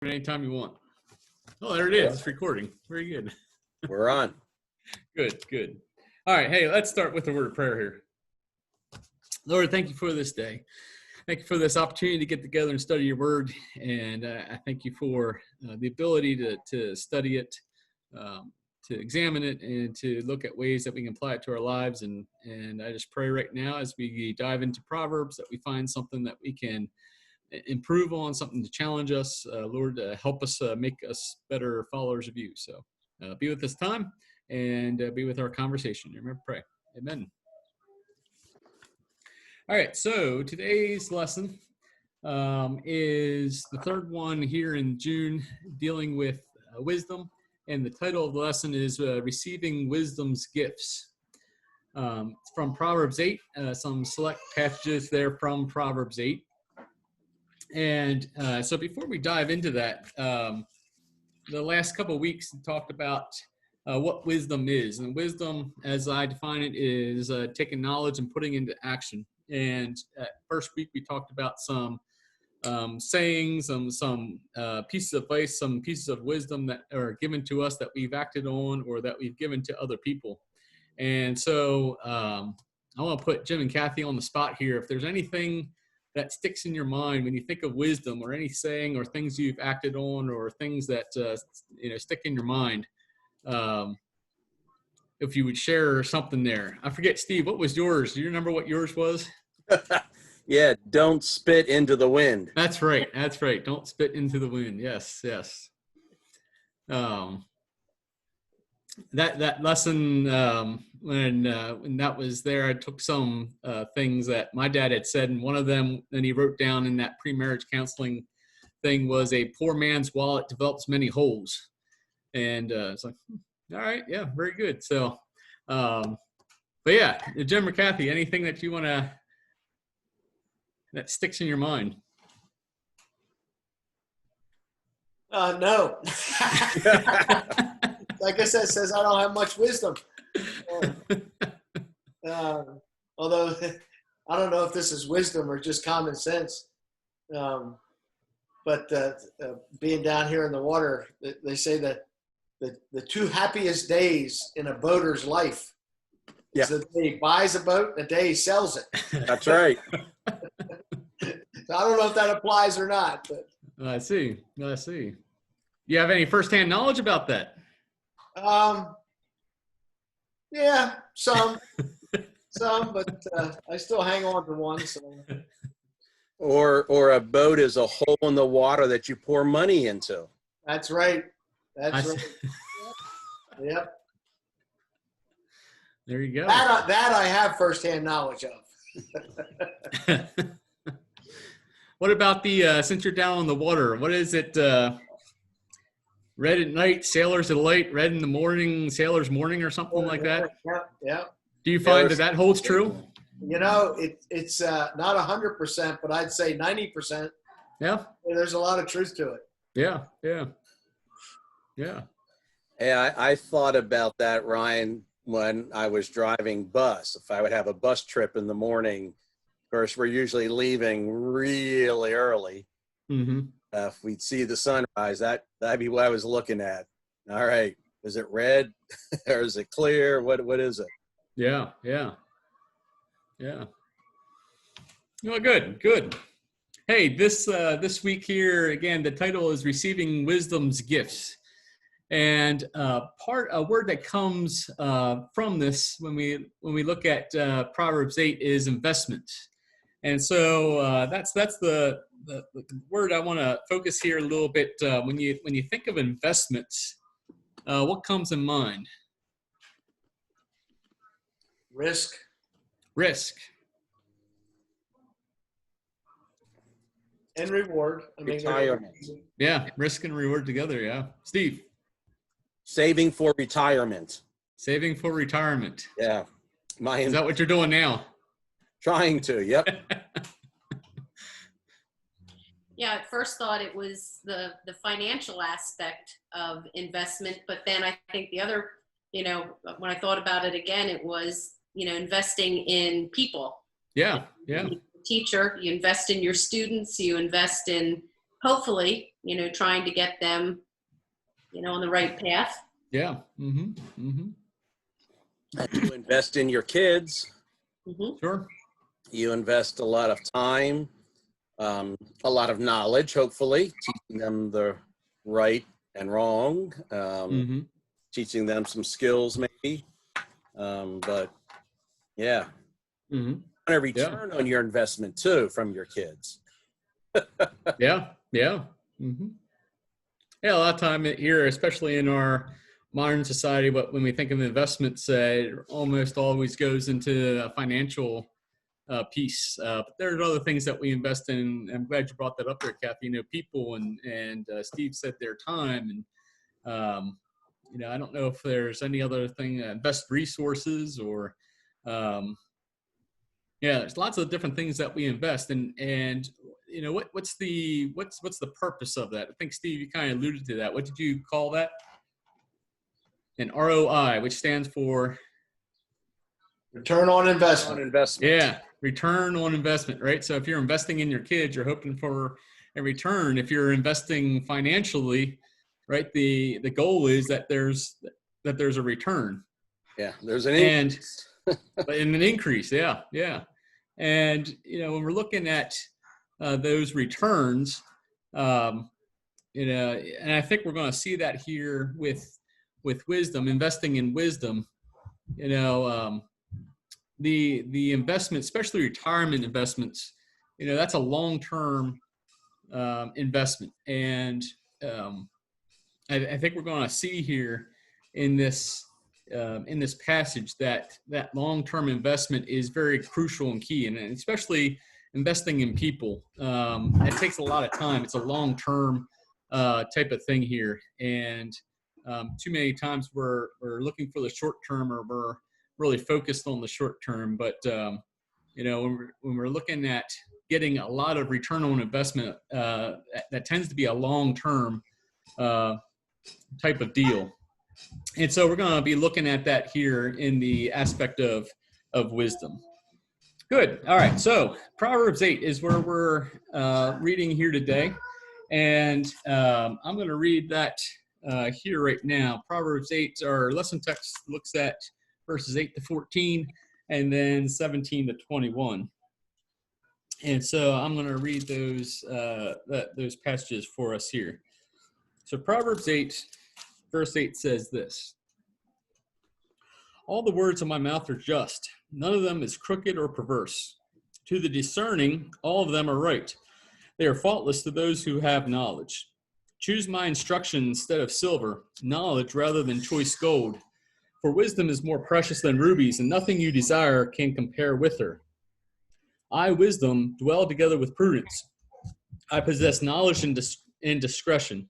Anytime you want. Oh, there it is. It's recording. Very good. We're on. Good, good. All right. Hey, let's start with a word of prayer here. Lord, thank you for this day. Thank you for this opportunity to get together and study your word. And I thank you for the ability to study it, to examine it, and to look at ways that we can apply it to our lives. And I just pray right now as we dive into Proverbs that we find something that we can improve on, something to challenge us. Lord, help us make us better followers of you. So be with this time and be with our conversation. Remember, pray. Amen. All right, so today's lesson is the third one here in June, dealing with wisdom. And the title of the lesson is Receiving Wisdom's Gifts. It's from Proverbs 8, some select passages there from Proverbs 8. And so before we dive into that, the last couple of weeks we talked about what wisdom is. And wisdom, as I define it, is taking knowledge and putting into action. And first week we talked about some sayings, some pieces of advice, some pieces of wisdom that are given to us that we've acted on or that we've given to other people. And so I want to put Jim and Kathy on the spot here. If there's anything that sticks in your mind when you think of wisdom, or any saying or things you've acted on, or things that stick in your mind, if you would share something there. I forget, Steve, what was yours? Do you remember what yours was? Yeah, don't spit into the wind. That's right. That's right. Don't spit into the wind. Yes, yes. That lesson, when that was there, I took some things that my dad had said, and one of them, and he wrote down in that pre-marriage counseling thing, was a poor man's wallet develops many holes. And it's like, all right, yeah, very good. So, but yeah, Jim or Kathy, anything that you want to, that sticks in your mind? No. Like I said, says I don't have much wisdom. Although I don't know if this is wisdom or just common sense. But being down here in the water, they say that the two happiest days in a boater's life is the day he buys a boat and the day he sells it. That's right. So I don't know if that applies or not. But I see. You have any firsthand knowledge about that? Yeah, some, but I still hang on to one. So. Or a boat is a hole in the water that you pour money into. That's right. That's right. Yep. There you go. That I have firsthand knowledge of. What about the, since you're down on the water, what is it, red at night, sailors at light, red in the morning, sailors morning, or something like that? Yeah. Do you find that holds true? You know, it's not 100%, but I'd say 90%. Yeah. There's a lot of truth to it. Yeah. Hey, I thought about that, Ryan, when I was driving bus. If I would have a bus trip in the morning, of course, we're usually leaving really early. Mm-hmm. If we'd see the sunrise, that'd be what I was looking at. All right, is it red or is it clear? What is it? Yeah. Well, good. Hey, this week here again, the title is Receiving Wisdom's Gifts, and a word that comes from this when we look at Proverbs 8 is investment. And so that's the word I want to focus here a little bit. When you think of investments, what comes in mind? Risk. And reward. Retirement. Yeah, risk and reward together. Yeah, Steve. Saving for retirement. Is Yeah. that what you're doing now? Trying to, yep. Yeah, at first thought it was the financial aspect of investment, but then I think the other, when I thought about it again, it was, investing in people. Yeah. Teacher, you invest in your students, you invest in, hopefully, trying to get them, on the right path. Yeah. Mm-hmm. Mm-hmm. And you invest in your kids. Mm-hmm. Sure. You invest a lot of time, a lot of knowledge, hopefully, teaching them the right and wrong, Mm-hmm. teaching them some skills maybe. But yeah, Mm-hmm. want a return on your investment too from your kids. Yeah. Yeah. Mm-hmm. Yeah. A lot of time here, especially in our modern society, but when we think of investments, it almost always goes into a financial piece. But there are other things that we invest in. I'm glad you brought that up there, Kathy. People and Steve said their time, and I don't know if there's any other thing. Invest resources, or there's lots of different things that we invest in, and what's the purpose of that? I think Steve, you kind of alluded to that. What did you call that? An ROI, which stands for return on investment. Yeah, return on investment, right? So if you're investing in your kids, you're hoping for a return. If you're investing financially, right, the goal is that there's a return. Yeah, there's an increase. And an increase, yeah. And when we're looking at those returns, and I think we're going to see that here with wisdom, investing in wisdom. The investment, especially retirement investments, that's a long-term investment. And I think we're going to see here in this passage that long-term investment is very crucial and key, and especially investing in people. It takes a lot of time. It's a long-term type of thing here, and too many times we're looking for the short term, or we're really focused on the short term. But when we're looking at getting a lot of return on investment, that tends to be a long-term type of deal. And so we're going to be looking at that here in the aspect of wisdom. Good. All right. So Proverbs 8 is where we're reading here today. And I'm going to read that here right now. Proverbs 8, our lesson text looks at verses 8 to 14 and then 17 to 21. And so I'm going to read those passages for us here. So Proverbs 8, verse 8 says this: "All the words of my mouth are just. None of them is crooked or perverse. To the discerning, all of them are right. They are faultless to those who have knowledge. Choose my instruction instead of silver, knowledge rather than choice gold. For wisdom is more precious than rubies, and nothing you desire can compare with her. I, wisdom, dwell together with prudence. I possess knowledge and discretion.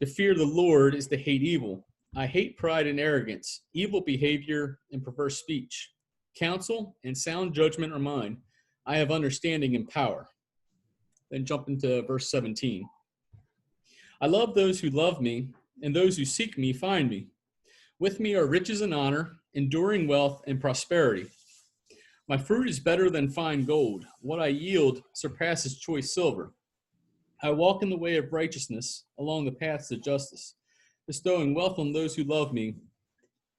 To fear the Lord is to hate evil. I hate pride and arrogance, evil behavior and perverse speech. Counsel and sound judgment are mine. I have understanding and power." Then jump into verse 17. "I love those who love me, and those who seek me find me. With me are riches and honor, enduring wealth and prosperity. My fruit is better than fine gold. What I yield surpasses choice silver. I walk in the way of righteousness, along the paths of justice, bestowing wealth on those who love me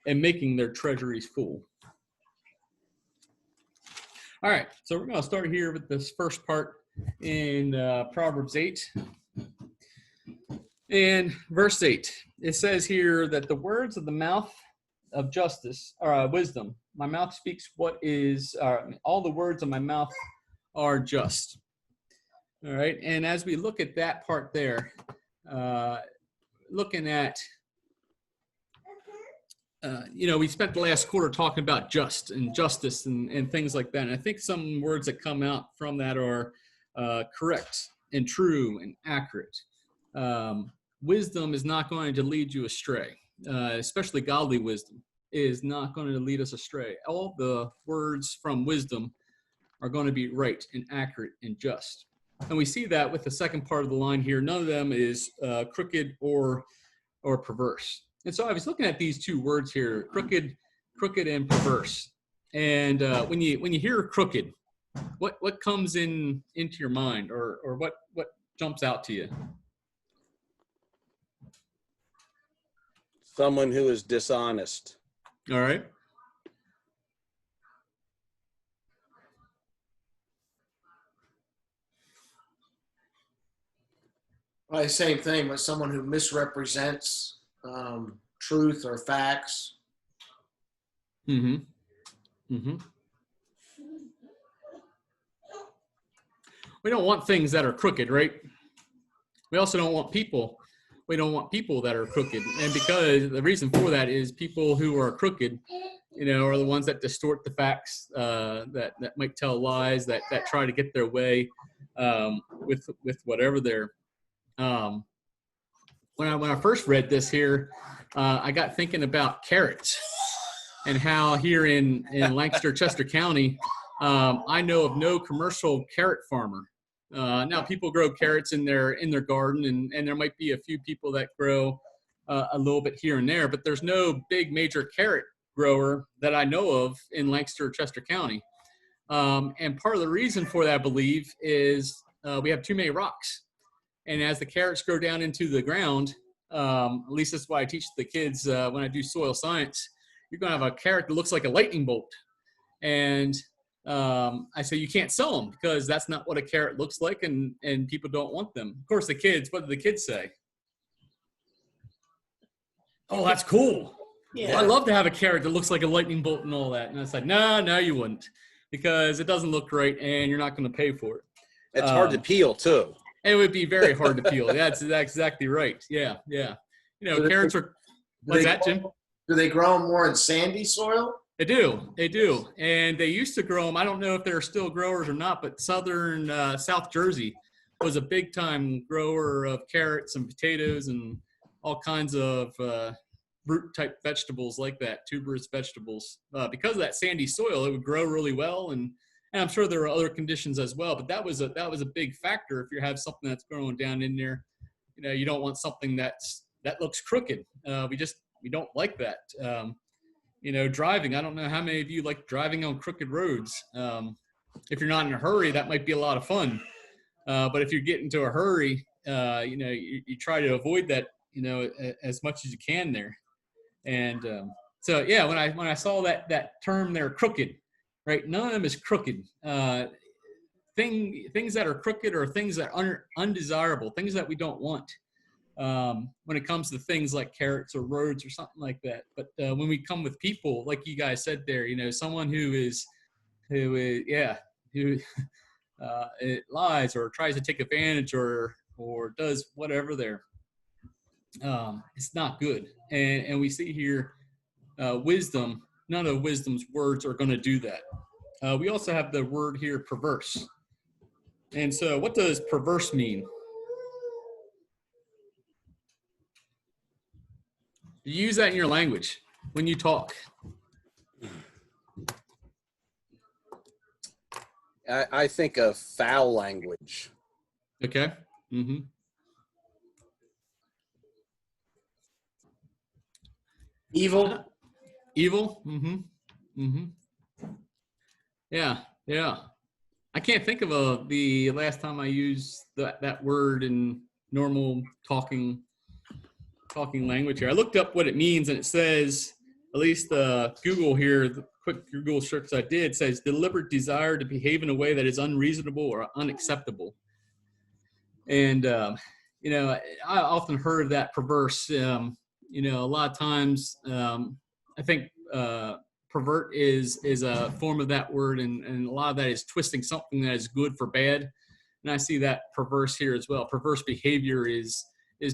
and making their treasuries full." All right, so we're going to start here with this first part in Proverbs 8. In verse 8, it says here that the words of the mouth of justice are wisdom. My mouth speaks what is, all the words of my mouth are just. All right, and as we look at that part there, looking at, we spent the last quarter talking about just and justice and things like that. And I think some words that come out from that are correct and true and accurate. Wisdom is not going to lead you astray, especially godly wisdom is not going to lead us astray. All the words from wisdom are going to be right and accurate and just. And we see that with the second part of the line here. None of them is crooked or perverse. And so I was looking at these two words here, crooked and perverse. And when you hear crooked, what comes into your mind, or what jumps out to you? Someone who is dishonest. All right. Probably the same thing, but someone who misrepresents truth or facts. Mm-hmm. Mm-hmm. We don't want things that are crooked, right? We also don't want people. We don't want people that are crooked. And because the reason for that is people who are crooked, are the ones that distort the facts, that might tell lies, that try to get their way with whatever they're. When I first read this here, I got thinking about carrots and how here in Lancaster, Chester County, I know of no commercial carrot farmer. Now people grow carrots in their garden, and there might be a few people that grow a little bit here and there, but there's no big major carrot grower that I know of in Lancaster, Chester County. And part of the reason for that, I believe, is we have too many rocks. And as the carrots grow down into the ground, at least that's why I teach the kids when I do soil science, you're going to have a carrot that looks like a lightning bolt. And I say you can't sell them because that's not what a carrot looks like, and people don't want them. Of course, the kids, what do the kids say? Oh, that's cool. Yeah. I love to have a carrot that looks like a lightning bolt and all that. And I said, no, you wouldn't, because it doesn't look right and you're not going to pay for it. It's hard to peel too. It would be very hard to peel. That's exactly right. Yeah. Carrots are, what's that, Jim? Do they grow them more in sandy soil? They do. And they used to grow them. I don't know if they're still growers or not, but South Jersey was a big time grower of carrots and potatoes and all kinds of root type vegetables like that, tuberous vegetables. Because of that sandy soil, it would grow really well. And I'm sure there are other conditions as well, but that was a big factor. If you have something that's growing down in there, you don't want something that looks crooked. We don't like that. Driving, I don't know how many of you like driving on crooked roads. If you're not in a hurry, that might be a lot of fun. But if you get into a hurry, you try to avoid that, as much as you can there. And so, yeah, when I saw that term there, crooked, right? None of them is crooked. Things that are crooked are things that are undesirable, things that we don't want. When it comes to things like carrots or roads or something like that. But when we come with people, like you guys said there, someone who it lies or tries to take advantage or does whatever there, it's not good. And we see here wisdom. None of wisdom's words are going to do that. We also have the word here, perverse. And so what does perverse mean? You use that in your language when you talk. I think of foul language. Okay. Mm-hmm. Evil. Mm-hmm. Mm-hmm. Yeah. I can't think of the last time I used that word in normal talking language here. I looked up what it means, and it says, at least Google here, the quick Google search I did, says deliberate desire to behave in a way that is unreasonable or unacceptable. And I often heard that perverse. A lot of times, I think pervert is a form of that word, and a lot of that is twisting something that is good for bad. And I see that perverse here as well. Perverse behavior is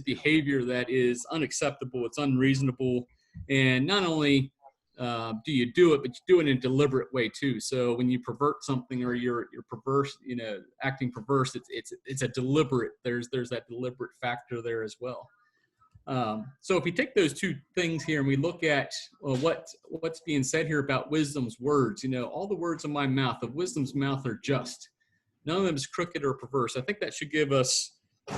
behavior that is unacceptable, it's unreasonable, and not only do you do it, but you do it in a deliberate way too. So when you pervert something or you're perverse, acting perverse, it's a deliberate. There's that deliberate factor there as well. So if we take those two things here and we look at what's being said here about wisdom's words, all the words of my mouth, of wisdom's mouth, are just. None of them is crooked or perverse. I think that should give us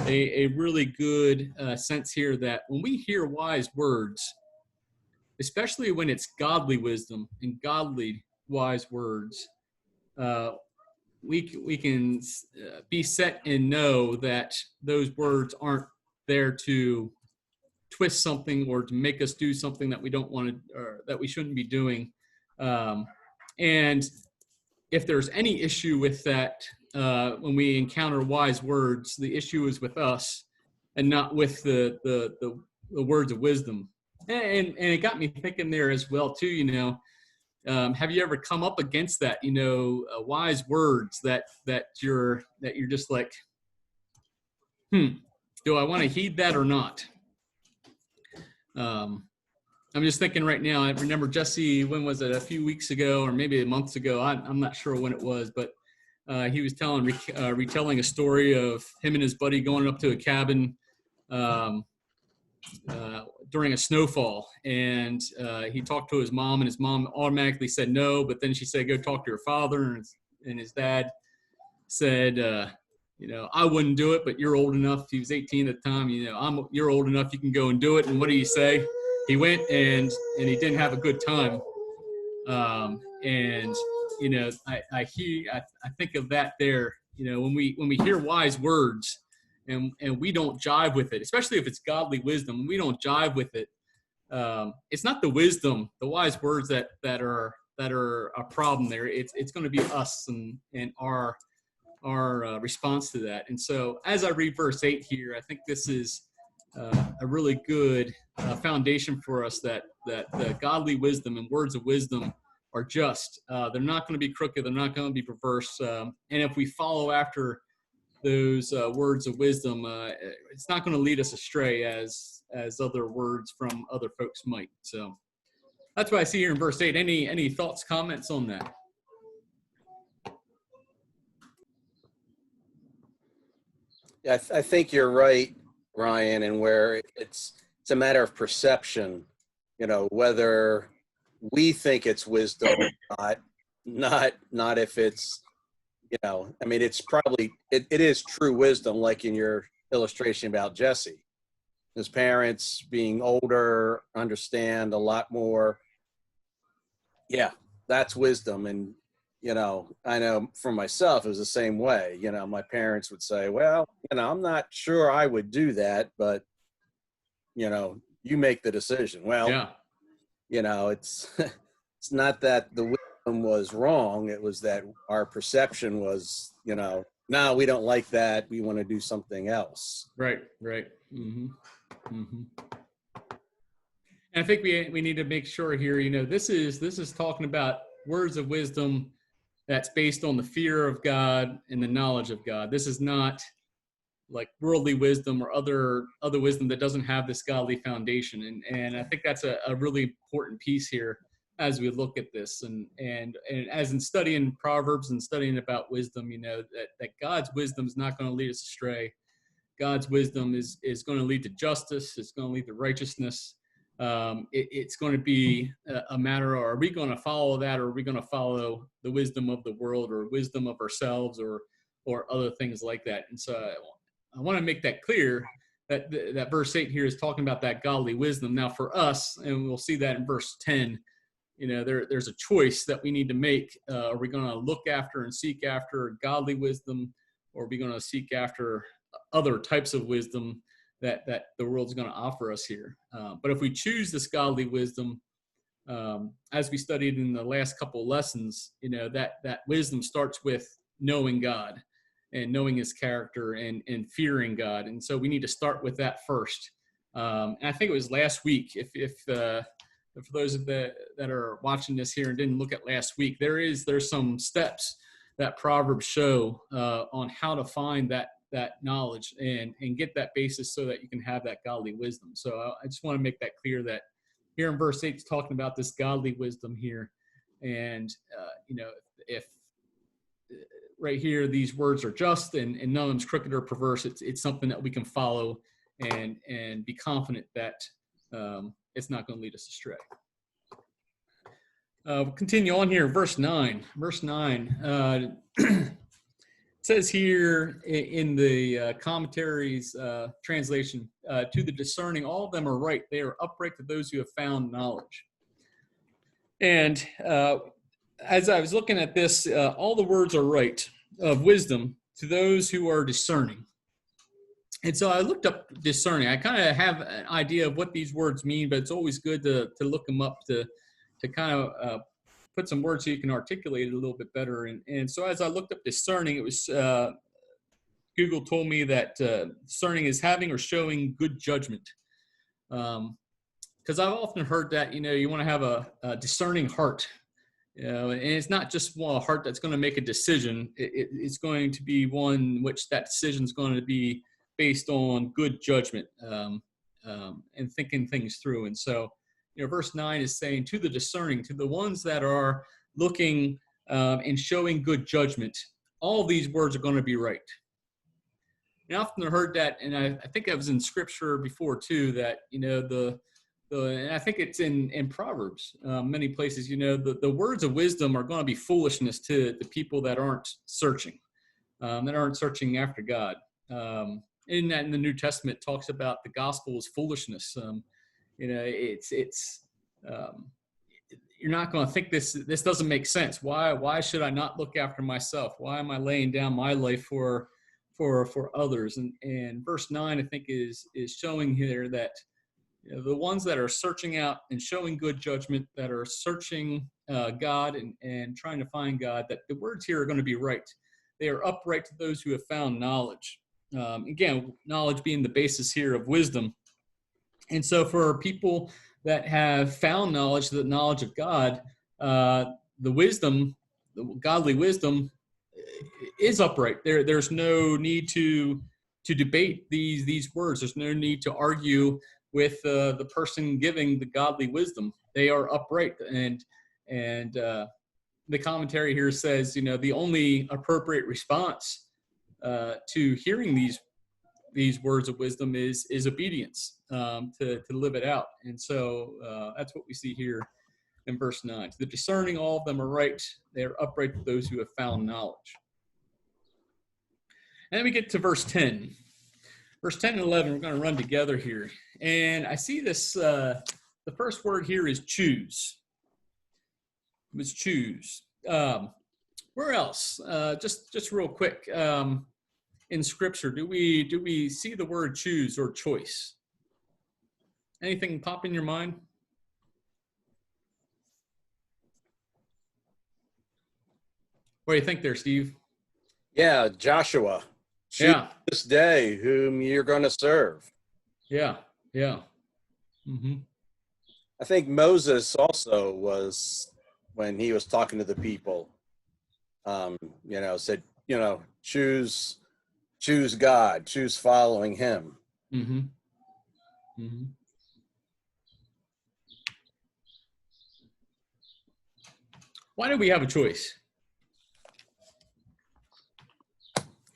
a really good sense here that when we hear wise words, especially when it's godly wisdom and godly wise words, we can be set and know that those words aren't there to twist something or to make us do something that we don't want to, or that we shouldn't be doing. And if there's any issue with that, when we encounter wise words, the issue is with us and not with the words of wisdom. And it got me thinking there as well too. Have you ever come up against that? Wise words that you're just like, do I want to heed that or not? I'm just thinking right now. I remember Jesse. When was it? A few weeks ago, or maybe months ago. I'm not sure when it was, but he was retelling a story of him and his buddy going up to a cabin during a snowfall, and he talked to his mom, and his mom automatically said no, but then she said, "Go talk to your father," and his dad said, "I wouldn't do it, but you're old enough." He was 18 at the time. You're old enough. You can go and do it. And what do you say? He went and he didn't have a good time. I think of that there. When we hear wise words and we don't jive with it, especially if it's godly wisdom, we don't jive with it. It's not the wisdom, the wise words that are a problem there. It's going to be us and our response to that. And so as I read verse 8 here, I think this is a really good foundation for us that the godly wisdom and words of wisdom are just. They're not going to be crooked. They're not going to be perverse. And if we follow after those words of wisdom, it's not going to lead us astray as other words from other folks might. So that's what I see here in verse 8. Any thoughts, comments on that? Yeah, I think you're right, Ryan, and where it's a matter of perception, whether we think it's wisdom or not if it's, it's probably, it is true wisdom, like in your illustration about Jesse. His parents being older, understand a lot more. Yeah, that's wisdom. And, I know for myself, it was the same way. My parents would say, well, I'm not sure I would do that, but, you make the decision. Well, yeah. It's not that the wisdom was wrong. It was that our perception was, no, we don't like that. We want to do something else. Right. Mm-hmm. Mm-hmm. And I think we need to make sure here, this is talking about words of wisdom that's based on the fear of God and the knowledge of God. This is not like worldly wisdom or other wisdom that doesn't have this godly foundation. And I think that's a really important piece here as we look at this. And as in studying Proverbs and studying about wisdom, that God's wisdom is not going to lead us astray. God's wisdom is going to lead to justice. It's going to lead to righteousness. It's going to be a matter of, are we going to follow that, or are we going to follow the wisdom of the world or wisdom of ourselves or other things like that? And so I want to make that clear that verse 8 here is talking about that godly wisdom. Now for us, and we'll see that in verse 10, there's a choice that we need to make. Are we going to look after and seek after godly wisdom, or are we going to seek after other types of wisdom that the world's going to offer us here? But if we choose this godly wisdom, as we studied in the last couple of lessons, that wisdom starts with knowing God and knowing his character and fearing God. And so we need to start with that first. And I think it was last week, if for those that are watching this here and didn't look at last week, there's some steps that Proverbs show on how to find that knowledge and get that basis so that you can have that godly wisdom. So I just want to make that clear that here in verse 8, it's talking about this godly wisdom here. And, if right here, these words are just and none of them's crooked or perverse, it's something that we can follow and be confident that it's not going to lead us astray. We'll continue on here. Verse 9. It says here in the commentaries translation, to the discerning, all of them are right. They are upright to those who have found knowledge. And as I was looking at this, all the words are right of wisdom to those who are discerning. And so I looked up discerning. I kind of have an idea of what these words mean, but it's always good to look them up to kind of put some words so you can articulate it a little bit better. And so as I looked up discerning, it was Google told me that discerning is having or showing good judgment. Because I've often heard that, you want to have a discerning heart. And it's not just a heart that's going to make a decision. It's going to be one which that decision is going to be based on good judgment and thinking things through. And so, verse 9 is saying to the discerning, to the ones that are looking and showing good judgment, all these words are going to be right. And I often heard that, and I think that was in scripture before too, that, and I think it's in Proverbs, many places, the words of wisdom are going to be foolishness to the people that aren't searching after God. In the New Testament, it talks about the gospel is foolishness. It's you're not going to think this doesn't make sense. Why should I not look after myself? Why am I laying down my life for others? And verse 9, I think, is showing here that the ones that are searching out and showing good judgment, that are searching God and trying to find God, that the words here are going to be right. They are upright to those who have found knowledge. Again, knowledge being the basis here of wisdom. And so for people that have found knowledge, the knowledge of God, the godly wisdom is upright. There's no need to debate these words. There's no need to argue with the person giving the godly wisdom. They are upright. And the commentary here says, the only appropriate response to hearing these words of wisdom is obedience, to live it out. And so that's what we see here in verse 9. To the discerning, all of them are right. They are upright to those who have found knowledge. And then we get to verse 10. Verse 10 and 11, we're going to run together here. And I see this, the first word here is choose. It was choose. Where else? Just real quick. In Scripture, do we see the word choose or choice? Anything pop in your mind? What do you think there, Steve? Yeah, Joshua. Choose this day whom you're going to serve. Yeah. Mm-hmm. I think Moses also was, when he was talking to the people, said, choose God, choose following him. Mm-hmm. Mm-hmm. Why do we have a choice?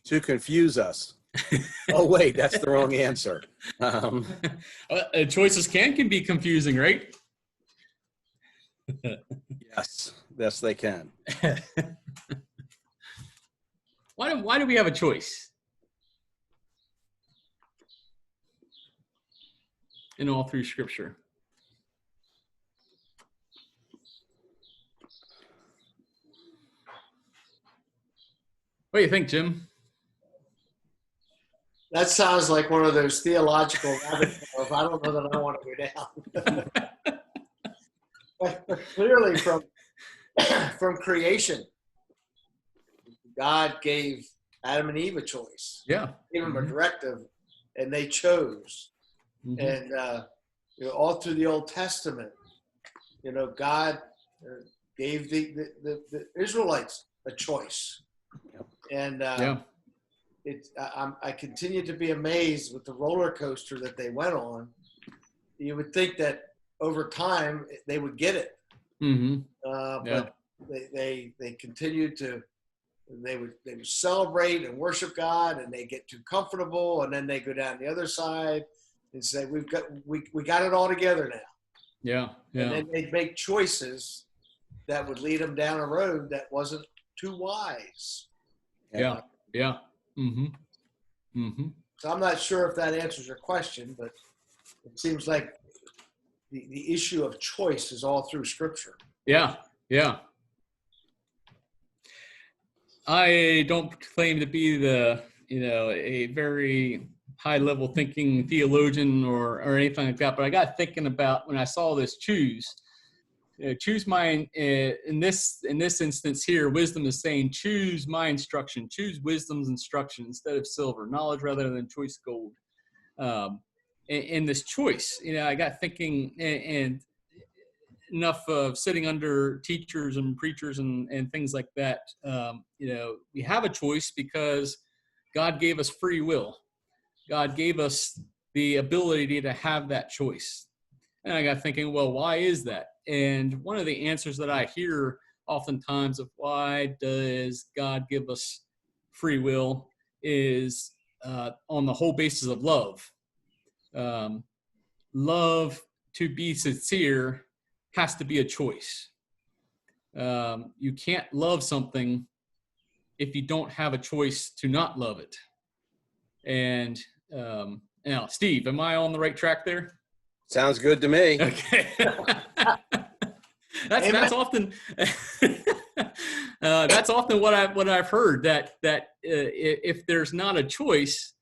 To confuse us. Oh, wait, that's the wrong answer. Choices can be confusing, right? Yes, they can. Why do we have a choice? In all through Scripture. What do you think, Jim? That sounds like one of those theological rabbit trails. I don't know that I want to go down. But clearly from creation, God gave Adam and Eve a choice. Yeah. Gave them a directive, and they chose. Mm-hmm. And all through the Old Testament, God gave the Israelites a choice. And I continue to be amazed with the roller coaster that they went on. You would think that over time they would get it, but they continued to. They would celebrate and worship God, and they get too comfortable, and then they go down the other side and say, we got it all together now. Yeah. And then they'd make choices that would lead them down a road that wasn't too wise. Yeah. Mm-hmm. Mm-hmm. So I'm not sure if that answers your question, but it seems like the issue of choice is all through Scripture. Yeah. I don't claim to be a very high-level thinking theologian or anything like that, but I got thinking about when I saw this choose. Choose my, in this instance here, wisdom is saying, choose my instruction, choose wisdom's instruction instead of silver, knowledge rather than choice gold. In this choice, I got thinking, and enough of sitting under teachers and preachers and things like that. We have a choice because God gave us free will. God gave us the ability to have that choice. And I got thinking, well, why is that? And one of the answers that I hear oftentimes of why does God give us free will is on the whole basis of love. Love, to be sincere, has to be a choice. You can't love something if you don't have a choice to not love it. And now, Steve, am I on the right track there? Sounds good to me. Okay. that's often that's often what I've heard, that if there's not a choice,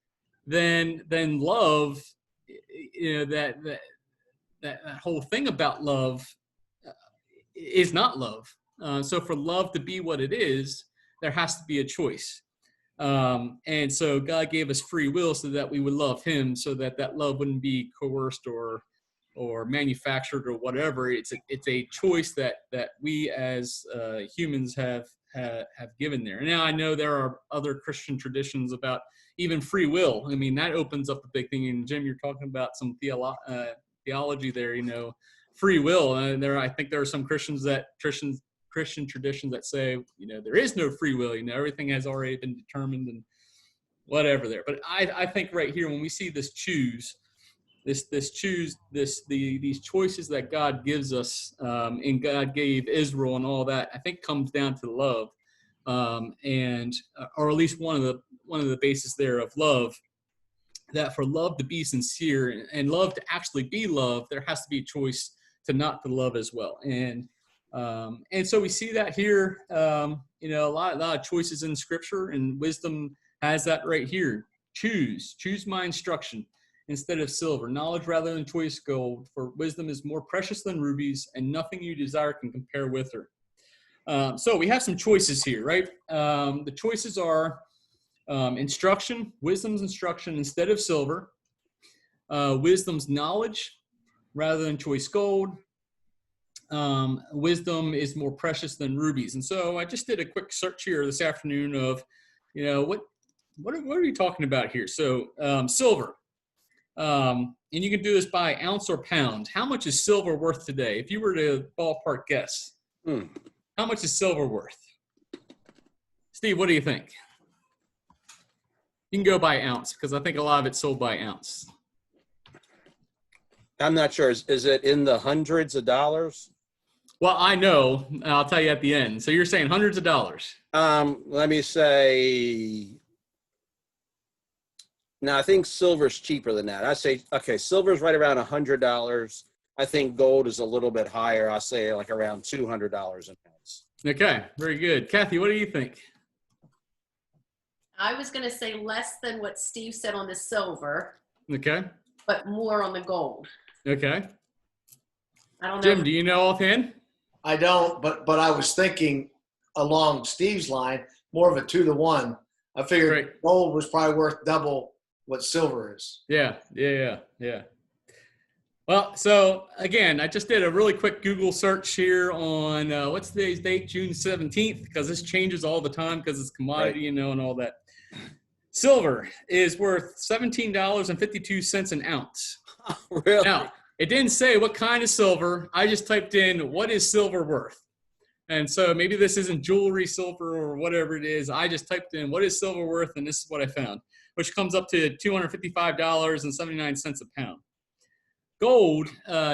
then love, that whole thing about love is not love. So for love to be what it is, there has to be a choice. And so God gave us free will so that we would love him, so that love wouldn't be coerced or manufactured or whatever. It's a choice that we as humans have given there. Now, I know there are other Christian traditions about even free will. I mean, that opens up a big thing. And Jim, you're talking about some theology there, free will. And I think there are some Christian traditions that say, there is no free will. Everything has already been determined and whatever there. But I think right here, when we see this choose, these choices that God gives us, and God gave Israel and all that, I think comes down to love, and or at least one of the bases there of love. That for love to be sincere and love to actually be love, there has to be a choice to not to love as well. And so we see that here, a lot of choices in Scripture, and wisdom has that right here. Choose my instruction instead of silver, knowledge rather than choice gold, for wisdom is more precious than rubies, and nothing you desire can compare with her. So we have some choices here, right? The choices are instruction, wisdom's instruction instead of silver, wisdom's knowledge rather than choice gold, wisdom is more precious than rubies. And so I just did a quick search here this afternoon of, what are you talking about here? So silver. And you can do this by ounce or pound. How much is silver worth today? If you were to ballpark guess, how much is silver worth? Steve, what do you think? You can go by ounce, because I think a lot of it's sold by ounce. I'm not sure. Is it in the hundreds of dollars? Well, I know. I'll tell you at the end. So you're saying hundreds of dollars. Let me say, no, I think silver's cheaper than that. I say, okay, silver's right around $100. I think gold is a little bit higher. I'll say like around $200 an ounce. Okay, very good. Kathy, what do you think? I was going to say less than what Steve said on the silver. Okay. But more on the gold. Okay. I don't know. Jim, do you know offhand? I don't, but I was thinking along Steve's line, more of a 2-to-1. I figured gold was probably worth double what silver is. Yeah. Well, so again, I just did a really quick Google search here on what's today's date, June 17th, because this changes all the time because it's commodity, and all that. Silver is worth $17.52 an ounce. Really? Now, it didn't say what kind of silver. I just typed in, what is silver worth? And so maybe this isn't jewelry silver or whatever it is. I just typed in, what is silver worth? And this is what I found, which comes up to $255.79 a pound. Gold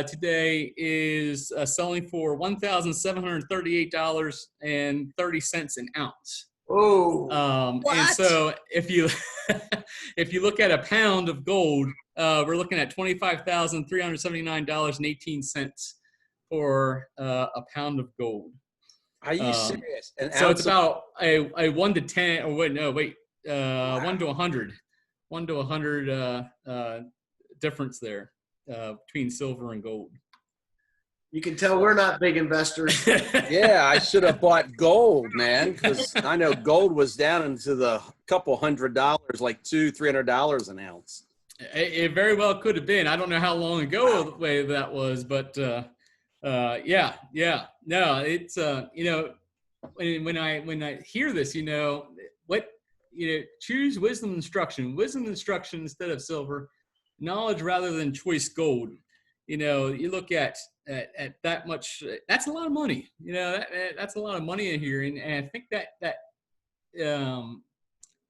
today is selling for $1,738.30 an ounce. Oh, and so if you look at a pound of gold, we're looking at $25,379.18 for a pound of gold. Are you serious? So it's about a 1 to 10, or 1 to 100 1 to 100 difference there between silver and gold. You can tell we're not big investors. Yeah, I should have bought gold, man, because I know gold was down into the couple $100, like $200-300 an ounce. It very well could have been. I don't know how long ago that was, but yeah. No, it's when I hear this, choose wisdom instruction instead of silver, knowledge rather than choice gold. You look at that much, that's a lot of money. That's a lot of money in here, and I think that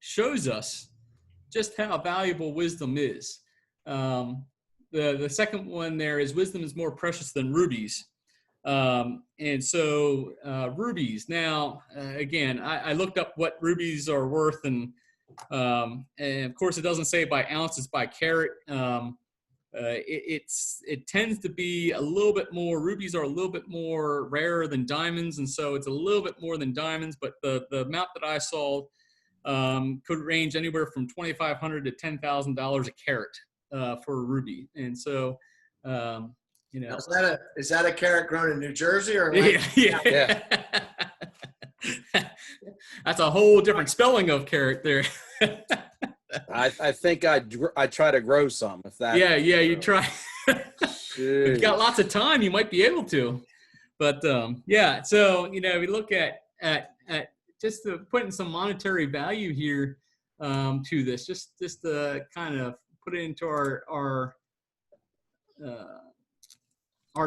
shows us just how valuable wisdom is. The second one there is wisdom is more precious than rubies. And so rubies. Now, again, I looked up what rubies are worth, and of course it doesn't say by ounce, it's by carat. It tends to be a little bit more. Rubies are a little bit more rarer than diamonds, and so it's a little bit more than diamonds. But the amount that I saw could range anywhere from $2,500 to $10,000 a carat for a ruby. And so, is that a carat grown in New Jersey or? Yeah. That's a whole different spelling of carat there. I think I'd try to grow some if that. Yeah, you try. If you've got lots of time, you might be able to. But yeah, so we look at just putting some monetary value here to this, just to kind of put it into our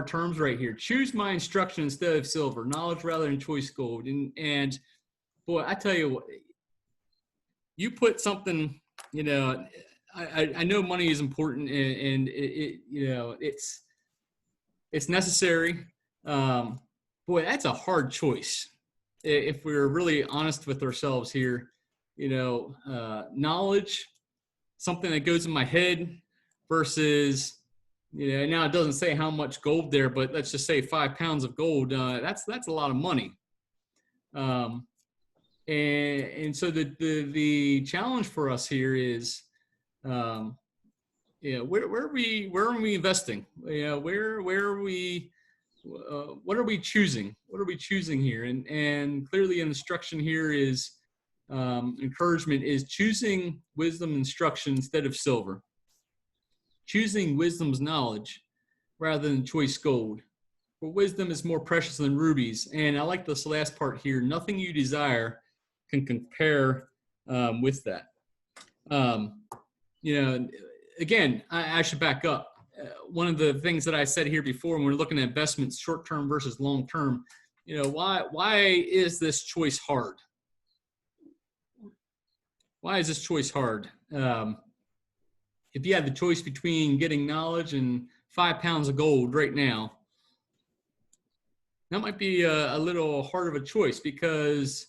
terms right here. Choose my instruction instead of silver, knowledge rather than choice gold. And boy, I tell you what, you put something. I know money is important, and it's necessary. Boy, that's a hard choice. If we're really honest with ourselves here, knowledge, something that goes in my head versus, now it doesn't say how much gold there, but let's just say 5 pounds of gold. That's a lot of money. And so the challenge for us here is, where are we investing? Where are we? What are we choosing? What are we choosing here? And clearly, instruction here is encouragement is choosing wisdom instruction instead of silver. Choosing wisdom's knowledge rather than choice gold. For wisdom is more precious than rubies. And I like this last part here. Nothing you desire can compare with that. Again, I should back up. One of the things that I said here before, when we're looking at investments, short-term versus long-term, why is this choice hard? Why is this choice hard? If you had the choice between getting knowledge and 5 pounds of gold right now, that might be a little hard of a choice, because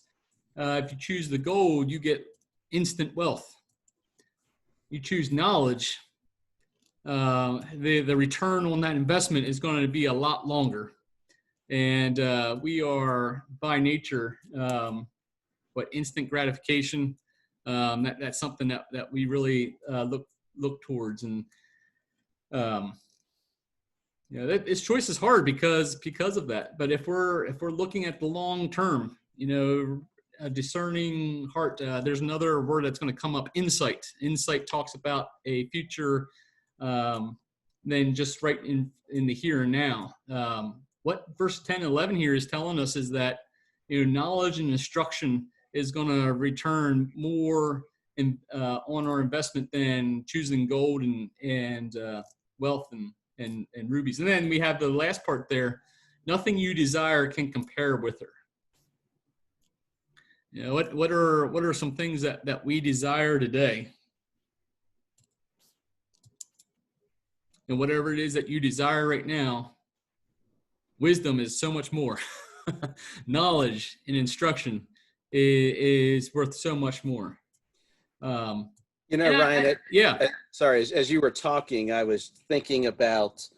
if you choose the gold, you get instant wealth. You choose knowledge, the return on that investment is going to be a lot longer. And we are by nature, instant gratification. That's something that we really look towards. And this choice is hard because of that. But if we're looking at the long term, a discerning heart. There's another word that's going to come up, insight. Insight talks about a future than just right in the here and now. What verse 10 and 11 here is telling us is that knowledge and instruction is going to return more on our investment than choosing gold and wealth and rubies. And then we have the last part there. Nothing you desire can compare with her. What are some things that we desire today? And whatever it is that you desire right now, wisdom is so much more. Knowledge and instruction is worth so much more. Ryan, yeah. Sorry, as you were talking, I was thinking about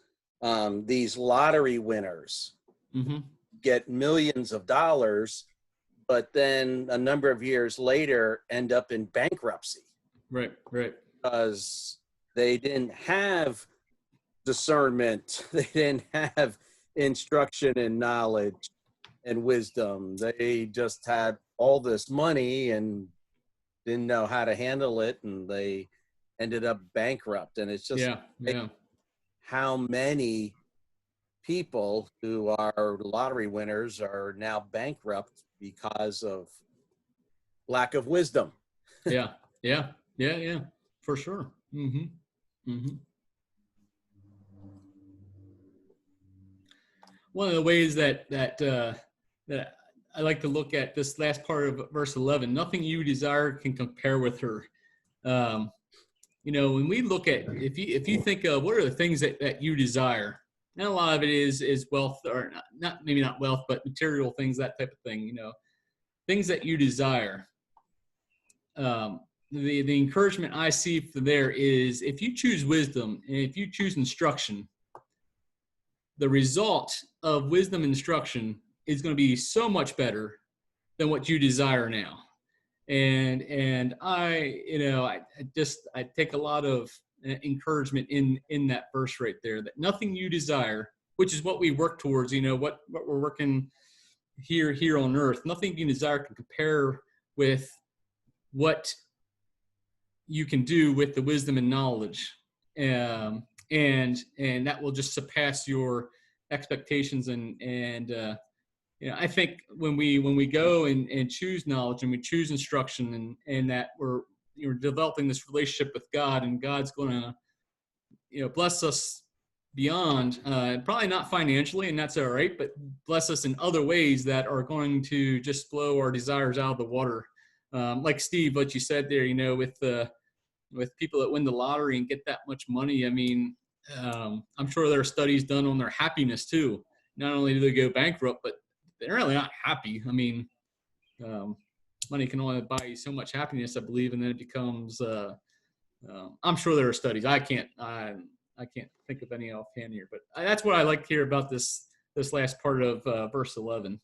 these lottery winners get millions of dollars, but then a number of years later end up in bankruptcy. Right. because they didn't have discernment. They didn't have instruction and knowledge and wisdom. They just had all this money and didn't know how to handle it, and they ended up bankrupt. And it's just how many people who are lottery winners are now bankrupt because of lack of wisdom. Yeah, for sure. One of the ways that I like to look at this last part of verse 11, nothing you desire can compare with her. When we look at, if you think of what are the things that you desire, and a lot of it is wealth, or maybe not wealth, but material things, that type of thing, things that you desire. The encouragement I see for there is, if you choose wisdom and if you choose instruction, the result of wisdom and instruction is going to be so much better than what you desire now. And I take a lot of encouragement in that verse right there, that nothing you desire, which is what we work towards, what we're working here on earth, nothing you desire can compare with what you can do with the wisdom and knowledge. And that will just surpass your expectations. I think when we go and choose knowledge and we choose instruction, and that we're developing this relationship with God, and God's going to bless us beyond, probably not financially, and that's all right, but bless us in other ways that are going to just blow our desires out of the water. Like Steve, what you said there, with people that win the lottery and get that much money. I mean, I'm sure there are studies done on their happiness too. Not only do they go bankrupt, but they're really not happy. I mean, money can only buy you so much happiness, I believe, and then it becomes. I'm sure there are studies. I can't think of any offhand here, but that's what I like to hear about this last part of verse 11.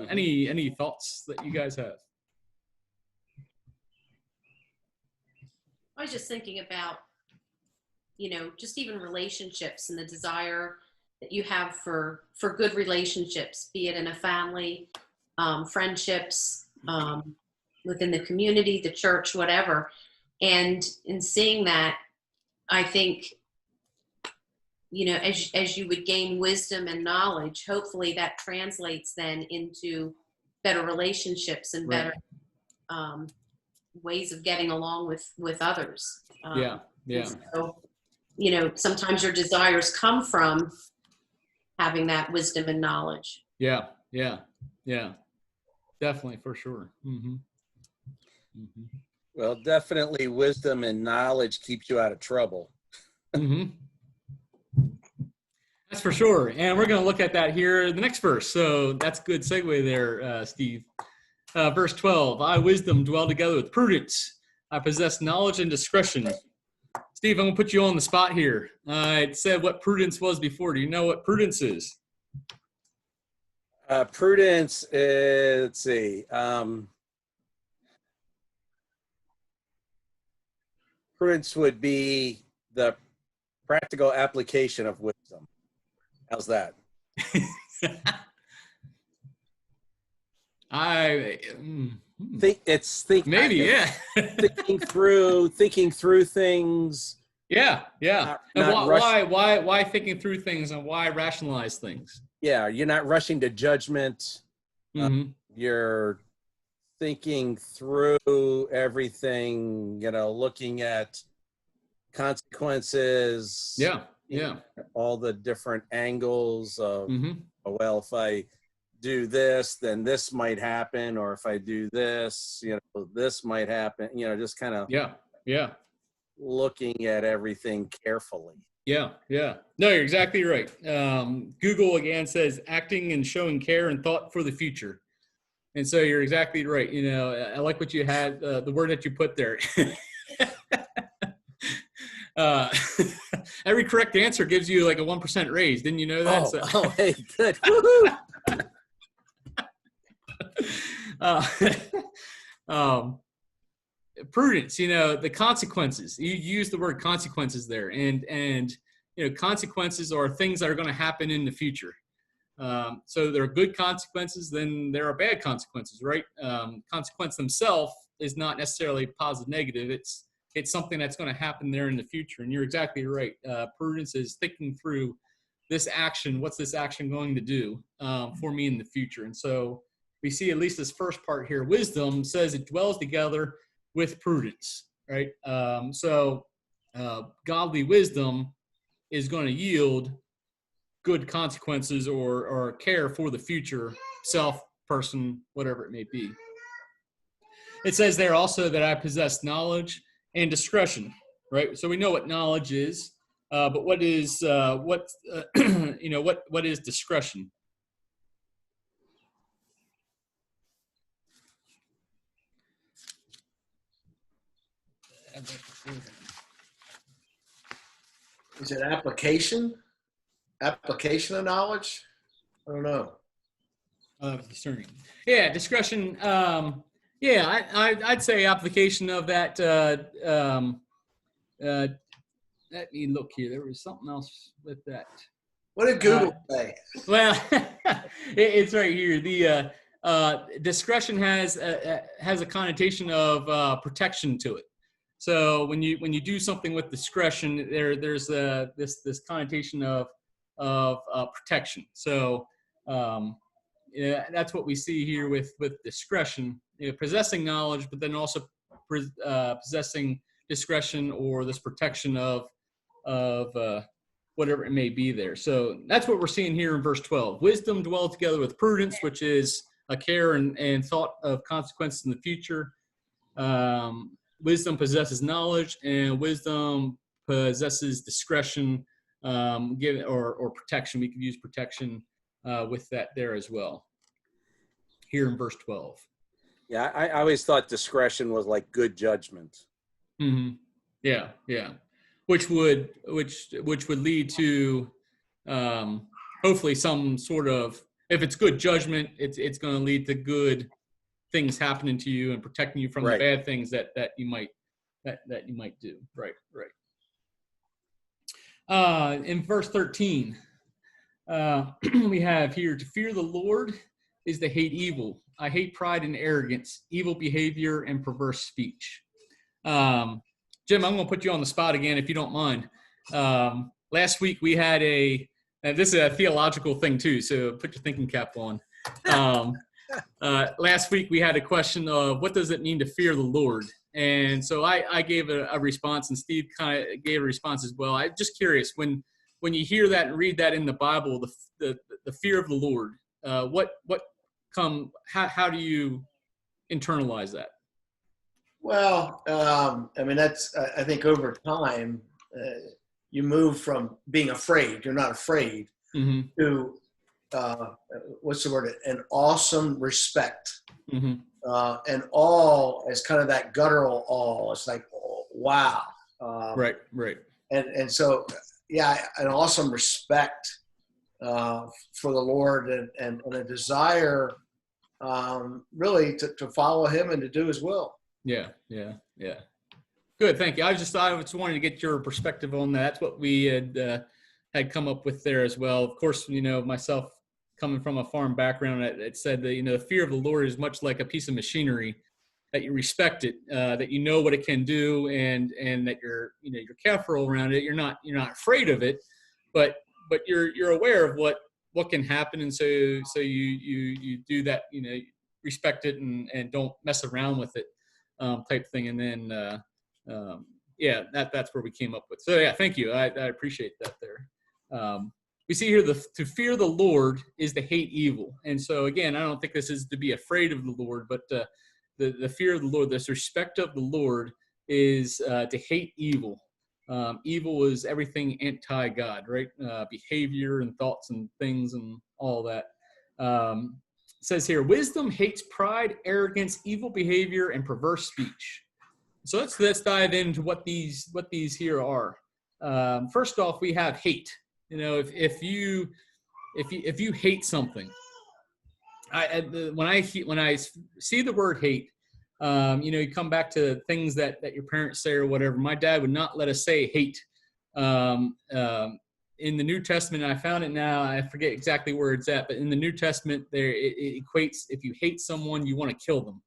Any thoughts that you guys have? I was just thinking about, just even relationships and the desire that you have for good relationships, be it in a family, friendships, within the community, the church, whatever. And in seeing that, I think, as you would gain wisdom and knowledge, hopefully that translates then into better relationships and better ways of getting along with others. So, sometimes your desires come from having that wisdom and knowledge. Yeah. Definitely, for sure. Well, definitely wisdom and knowledge keeps you out of trouble. That's for sure. And we're going to look at that here in the next verse. So that's a good segue there, Steve. Verse 12, I, wisdom, dwell together with prudence. I possess knowledge and discretion. Steve, I'm going to put you on the spot here. It said what prudence was before. Do you know what prudence is? Prudence is, let's see. Prudence would be the practical application of wisdom. How's that? Thinking through things. Yeah. Not why thinking through things, and why rationalize things? Yeah, you're not rushing to judgment. You're thinking through everything, looking at consequences. Yeah. All the different angles of, well, if I do this, then this might happen, or if I do this, this might happen, just kind of looking at everything carefully. Yeah. No, you're exactly right. Google again says acting and showing care and thought for the future. And so you're exactly right. I like what you had, the word that you put there. Every correct answer gives you like a 1% raise. Didn't you know that? Hey, good. Woohoo! prudence, the consequences. You use the word consequences there, and consequences are things that are going to happen in the future. So there are good consequences, then there are bad consequences, right? Consequence themselves is not necessarily positive, negative. It's something that's going to happen there in the future. And you're exactly right. Prudence is thinking through this action. What's this action going to do for me in the future? And so we see at least this first part here. Wisdom says it dwells together with prudence, right? Godly wisdom is going to yield good consequences or care for the future self, person, whatever it may be. It says there also that I possess knowledge and discretion, right? So we know what knowledge is, but what is what is discretion? Is it application? Application of knowledge? I don't know. Discerning. Yeah, discretion. I'd say application of that. Let me look here. There was something else with that. What did Google say? Well, it's right here. The discretion has a connotation of protection to it. So when you do something with discretion, there's this connotation of protection. So that's what we see here with discretion, possessing knowledge, but then also possessing discretion or this protection of whatever it may be there. So that's what we're seeing here in verse 12. Wisdom dwells together with prudence, which is a care and thought of consequences in the future. Wisdom possesses knowledge, and wisdom possesses discretion, or protection. We could use protection with that there as well. Here in verse 12. Yeah, I always thought discretion was like good judgment. Mm-hmm. Yeah. Which would lead to hopefully some sort of, if it's good judgment, it's going to lead to good things happening to you and protecting you from the bad things that you might do. Right. In verse 13, we have here, to fear the Lord is to hate evil. I hate pride and arrogance, evil behavior, and perverse speech. Jim, I'm going to put you on the spot again, if you don't mind. Last week we had and this is a theological thing too, so put your thinking cap on. Last week we had a question of what does it mean to fear the Lord? And so I gave a response, and Steve kind of gave a response as well. I'm just curious, when you hear that and read that in the Bible, the fear of the Lord, how do you internalize that? Well, that's, I think over time, you move from being afraid, you're not afraid, mm-hmm. to, what's the word? An awesome respect. Mm-hmm. And awe is kind of that guttural awe. It's like, oh, wow. Right. And so, yeah, an awesome respect for the Lord and a desire really to follow him and to do his will. Yeah. Good, thank you. I just wanted to get your perspective on that. That's what we had come up with there as well. Of course, myself coming from a farm background, it said that the fear of the Lord is much like a piece of machinery, that you respect it, that you know what it can do, and that you're careful around it. You're not afraid of it, but you're aware of what can happen, and so you do that. Respect it and don't mess around with it. Type thing, and then that's where we came up with. So yeah, thank you. I appreciate that there. We see here to fear the Lord is to hate evil, and so again, I don't think this is to be afraid of the Lord, but the fear of the Lord, this respect of the Lord, is to hate evil. Evil is everything anti-God, right? Behavior and thoughts and things and all that. It says here, wisdom hates pride, arrogance, evil behavior, and perverse speech. So let's dive into what these here are. First off, we have hate. If you hate something, when I see the word hate, You come back to things that your parents say or whatever. My dad would not let us say hate. In the New Testament, I found it now, I forget exactly where it's at, but in the New Testament, there it equates, if you hate someone, you want to kill them.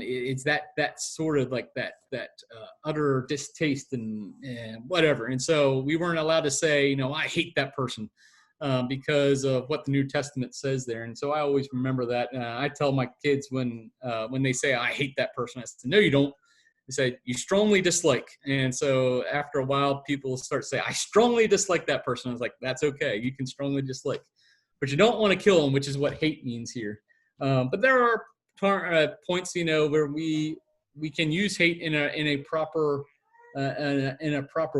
It's that sort of like that utter distaste and whatever. And so we weren't allowed to say, I hate that person because of what the New Testament says there. And so I always remember that. I tell my kids when they say, I hate that person, I say, no, you don't. They say, you strongly dislike. And so after a while, people start to say, I strongly dislike that person. I was like, that's okay. You can strongly dislike. But you don't want to kill them, which is what hate means here. But there are points, where we can use hate in a proper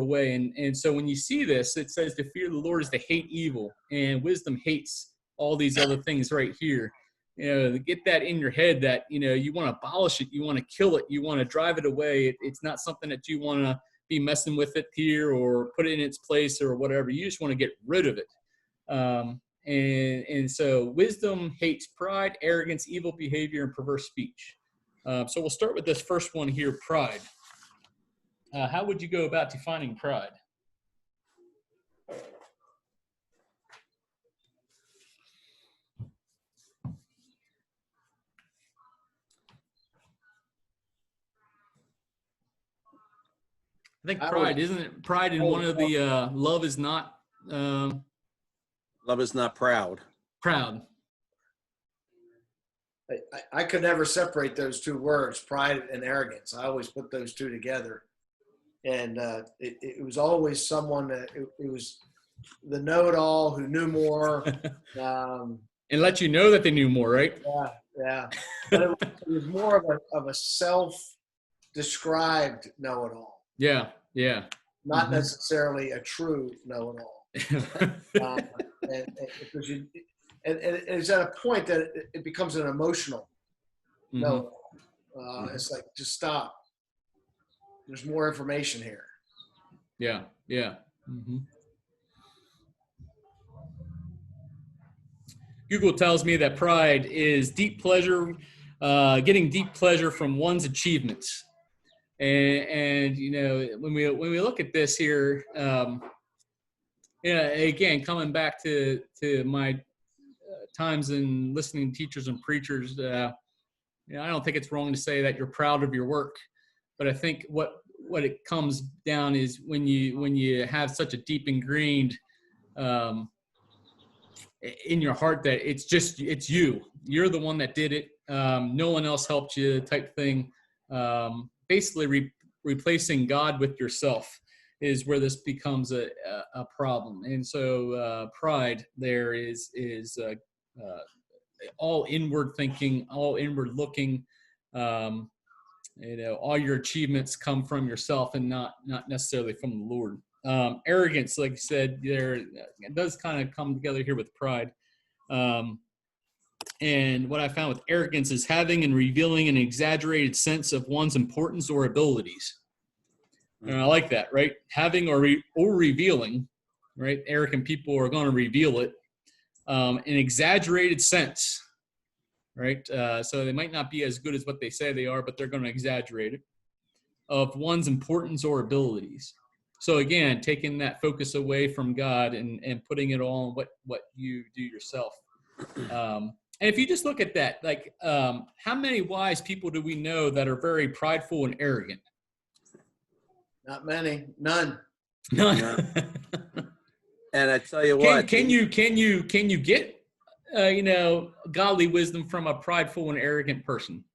way. And so when you see this, it says to fear the Lord is to hate evil, and wisdom hates all these other things right here. To get that in your head that, you want to abolish it, you want to kill it, you want to drive it away. It's not something that you want to be messing with it here or put it in its place or whatever. You just want to get rid of it. And so wisdom hates pride, arrogance, evil behavior, and perverse speech. So we'll start with this first one here, pride. How would you go about defining pride? I think pride, isn't it? Pride in one of the love is not proud. Proud. I could never separate those two words, pride and arrogance. I always put those two together. And it was always someone that it was the know-it-all who knew more. And let you know that they knew more, right? Yeah. But it was more of a self-described know-it-all. Yeah. Not necessarily a true know-it-all. And it's at a point that it becomes an emotional know-it-all. It's like, just stop. There's more information here. Yeah. Mm-hmm. Google tells me that pride is deep pleasure, getting deep pleasure from one's achievements. And when we look at this here, again, coming back to my times in listening to teachers and preachers, I don't think it's wrong to say that you're proud of your work, but I think what it comes down is when you have such a deep ingrained in your heart that it's you're the one that did it, no one else helped you type thing. Basically replacing God with yourself is where this becomes a problem. And so pride there is all inward thinking, all inward looking. All your achievements come from yourself and not necessarily from the Lord. Arrogance, like you said, it does kind of come together here with pride. And what I found with arrogance is having and revealing an exaggerated sense of one's importance or abilities. And I like that, right? Having or revealing, right? Arrogant people are going to reveal it. An exaggerated sense, right? So they might not be as good as what they say they are, but they're going to exaggerate it, of one's importance or abilities. So again, taking that focus away from God and putting it all on what you do yourself. And if you just look at that, like how many wise people do we know that are very prideful and arrogant? Not many. None. And I tell you what, can you get godly wisdom from a prideful and arrogant person?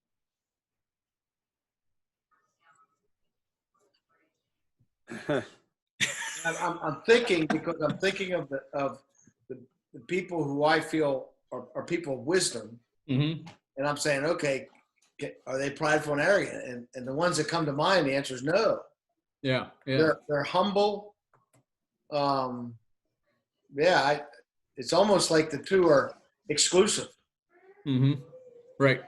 I'm thinking because I'm thinking of the people who I feel are people of wisdom, and I'm saying, okay, are they prideful and arrogant? And the ones that come to mind, the answer is no. Yeah. They're humble. It's almost like the two are exclusive. Right.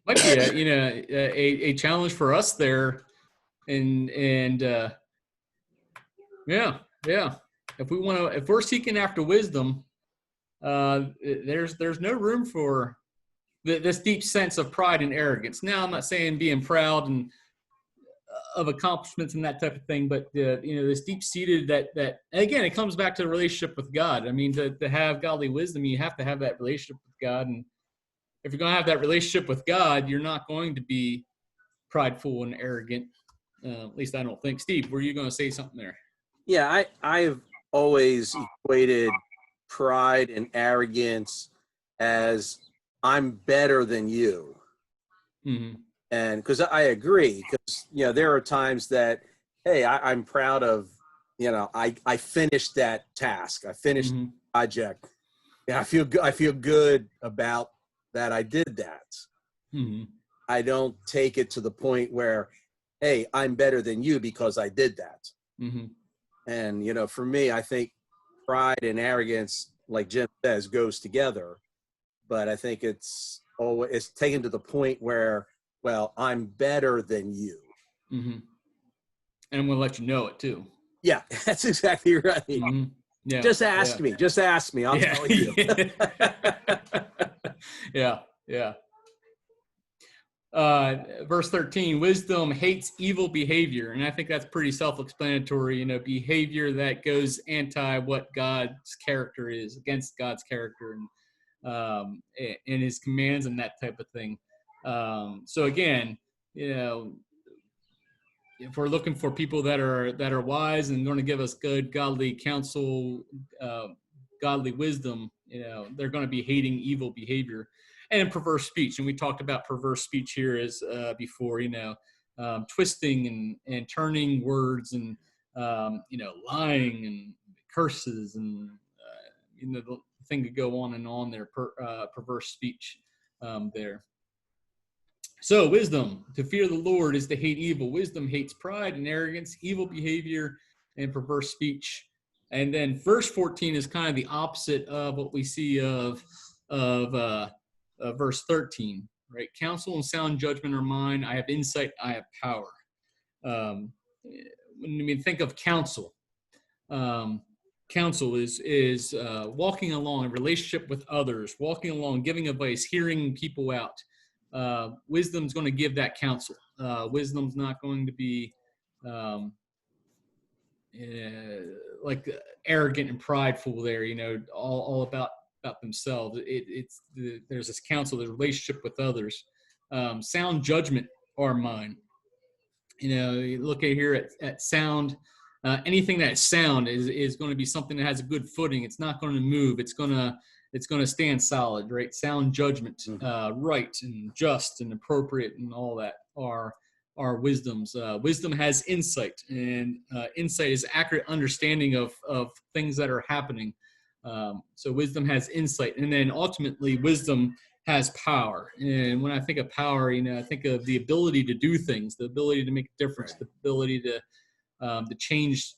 Might be a challenge for us there, and if we're seeking after wisdom, there's no room for this deep sense of pride and arrogance. Now, I'm not saying being proud and of accomplishments and that type of thing, but this deep-seated that again, it comes back to the relationship with God. I mean, to have godly wisdom, you have to have that relationship with God, and if you're going to have that relationship with God, you're not going to be prideful and arrogant. At least I don't think. Steve, were you going to say something there? Yeah, I've always equated pride and arrogance as I'm better than you. Mm-hmm. And because I agree, because, there are times that, hey, I'm proud of, I finished that task. I finished the project. Yeah, I feel good about that. I did that. Mm-hmm. I don't take it to the point where, hey, I'm better than you because I did that. Mm-hmm. And, for me, I think pride and arrogance, like Jim says, goes together. But I think it's taken to the point where, well, I'm better than you. Mm-hmm. And I'm going to let you know it too. Yeah, that's exactly right. Mm-hmm. Yeah. Just ask me. Just ask me. I'll tell you. Yeah. Verse 13, wisdom hates evil behavior. And I think that's pretty self-explanatory, behavior that goes anti what God's character is, against God's character and his commands and that type of thing. So again, if we're looking for people that are wise and going to give us good godly counsel, godly wisdom, they're going to be hating evil behavior and perverse speech. And we talked about perverse speech here as before, twisting and turning words and lying and curses and the thing could go on and on there. Perverse speech there. So wisdom, to fear the Lord is to hate evil. Wisdom hates pride and arrogance, evil behavior, and perverse speech. And then verse 14 is kind of the opposite of what we see of verse 13, right? Counsel and sound judgment are mine. I have insight. I have power. When we think of counsel, counsel is walking along, a relationship with others, walking along, giving advice, hearing people out. Wisdom's going to give that counsel. Wisdom's not going to be like arrogant and prideful there, all about themselves. There's this counsel, the relationship with others. Sound judgment are mine. You look at here at sound. Anything that's sound is going to be something that has a good footing. It's not going to move. It's going to stand solid, right? Sound judgment, right and just and appropriate and all that are wisdoms. Wisdom has insight, and insight is accurate understanding of things that are happening. So wisdom has insight, and then ultimately wisdom has power. And when I think of power, I think of the ability to do things, the ability to make a difference, the ability to change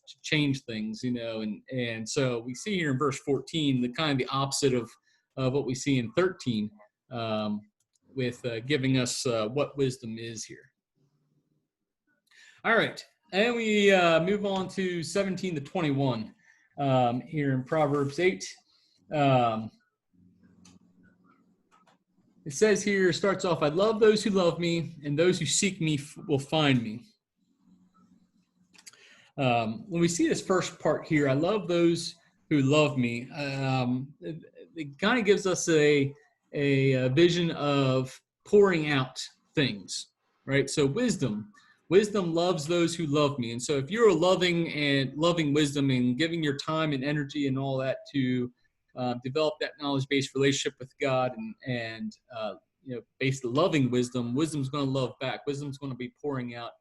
things, and so we see here in verse 14 the kind of the opposite of what we see in 13, with giving us what wisdom is here. All right, and we move on to 17 to 21 here in Proverbs 8. It says here, starts off, I love those who love me, and those who seek me will find me. When we see this first part here, I love those who love me. It kind of gives us a vision of pouring out things, right? So wisdom loves those who love me. And so if you're loving wisdom and giving your time and energy and all that to develop that knowledge-based relationship with God and based loving wisdom's going to love back. Wisdom's going to be pouring out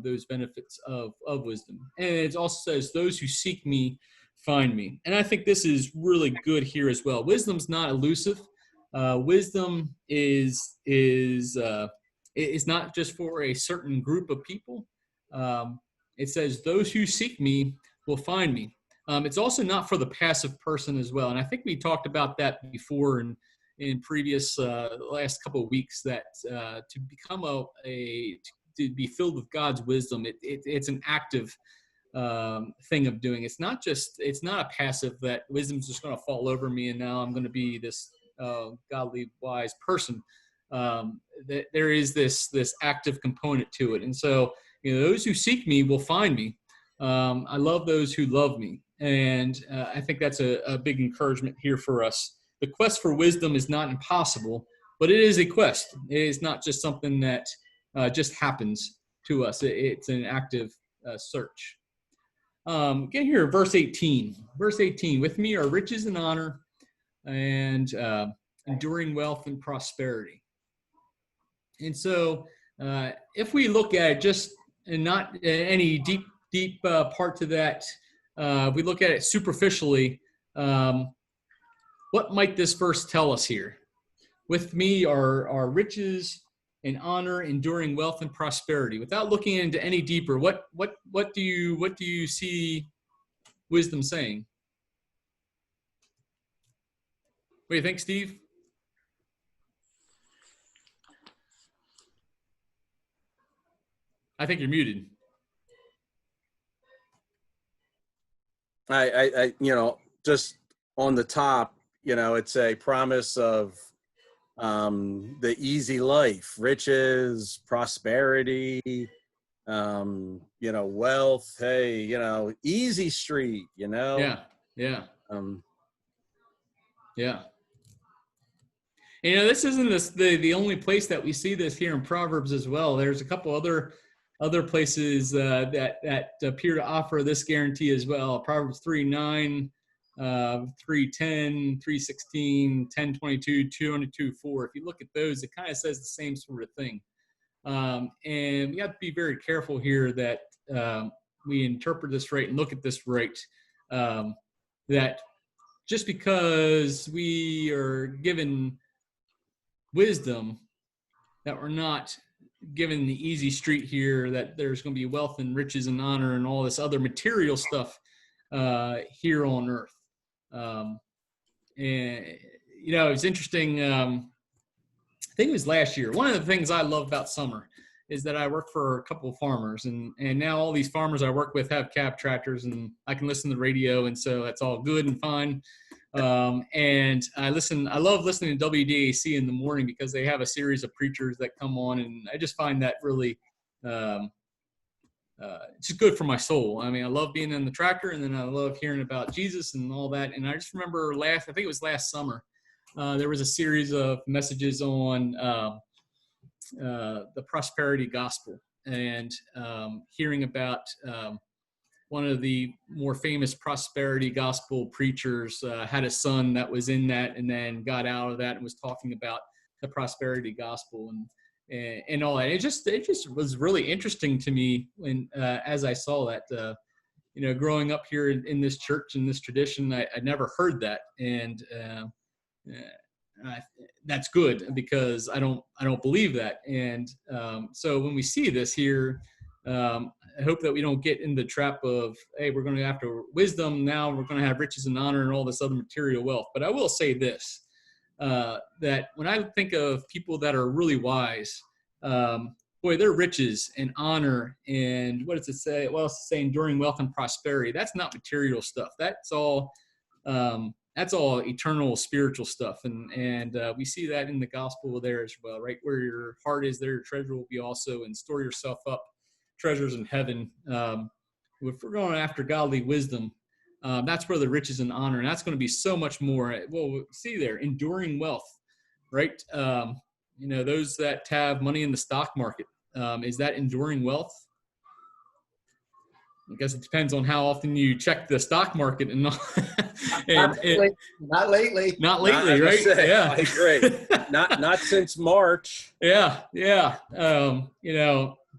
those benefits of wisdom. And it also says, those who seek me, find me. And I think this is really good here as well. Wisdom's not elusive. Wisdom is not just for a certain group of people. It says, those who seek me will find me. It's also not for the passive person as well. And I think we talked about that before in previous last couple of weeks, that to become to be filled with God's wisdom, it's an active thing of doing. It's not a passive that wisdom's just going to fall over me and now I'm going to be this godly, wise person. There is this active component to it. And so, those who seek me will find me. I love those who love me. And I think that's a big encouragement here for us. The quest for wisdom is not impossible, but it is a quest. It is not just something that just happens to us. It's an active search. Get here, verse 18. Verse 18, with me are riches and honor and enduring wealth and prosperity. And so if we look at it just and not any deep part to that, we look at it superficially, what might this verse tell us here? With me are riches and honor, enduring wealth and prosperity. Without looking into any deeper, what do you see wisdom saying? What do you think, Steve? I think you're muted. I just on the top, it's a promise of the easy life, riches, prosperity, wealth. Hey, easy street, Yeah. Yeah. This isn't the only place that we see this here in Proverbs as well. There's a couple other places that appear to offer this guarantee as well. Proverbs 3:9, 3:10, 3:16, 10:22, 2:4. If you look at those, it kind of says the same sort of thing. And we have to be very careful here that we interpret this right and look at this right. That just because we are given wisdom, that we're not given the easy street here, that there's going to be wealth and riches and honor and all this other material stuff here on earth. And it's interesting. I think it was last year. One of the things I love about summer is that I work for a couple of farmers, and now all these farmers I work with have cab tractors, and I can listen to the radio, and so that's all good and fine. And I love listening to WDAC in the morning because they have a series of preachers that come on, and I just find that really it's just good for my soul. I mean, I love being in the tractor, and then I love hearing about Jesus and all that. And I just remember I think it was last summer, there was a series of messages on the prosperity gospel, and hearing about one of the more famous prosperity gospel preachers had a son that was in that and then got out of that and was talking about the prosperity gospel and all that. It just was really interesting to me when as I saw that. Growing up here in this church, in this tradition, I never heard that, and that's good because I don't believe that. And so when we see this here, I hope that we don't get in the trap of, hey, we're going to after wisdom, now we're going to have riches and honor and all this other material wealth. But I will say this, that when I think of people that are really wise, boy, their riches and honor and what does it say? Well, it's saying enduring wealth and prosperity. That's not material stuff. That's all eternal spiritual stuff. And we see that in the gospel there as well, right? Where your heart is, there your treasure will be also, and store yourself up treasures in heaven. If we're going after godly wisdom, that's where the riches and honor, and that's going to be so much more. Well, see there, enduring wealth, right? Those that have money in the stock market, is that enduring wealth? I guess it depends on how often you check the stock market and not lately, right? Yeah, I agree. not since March. Yeah.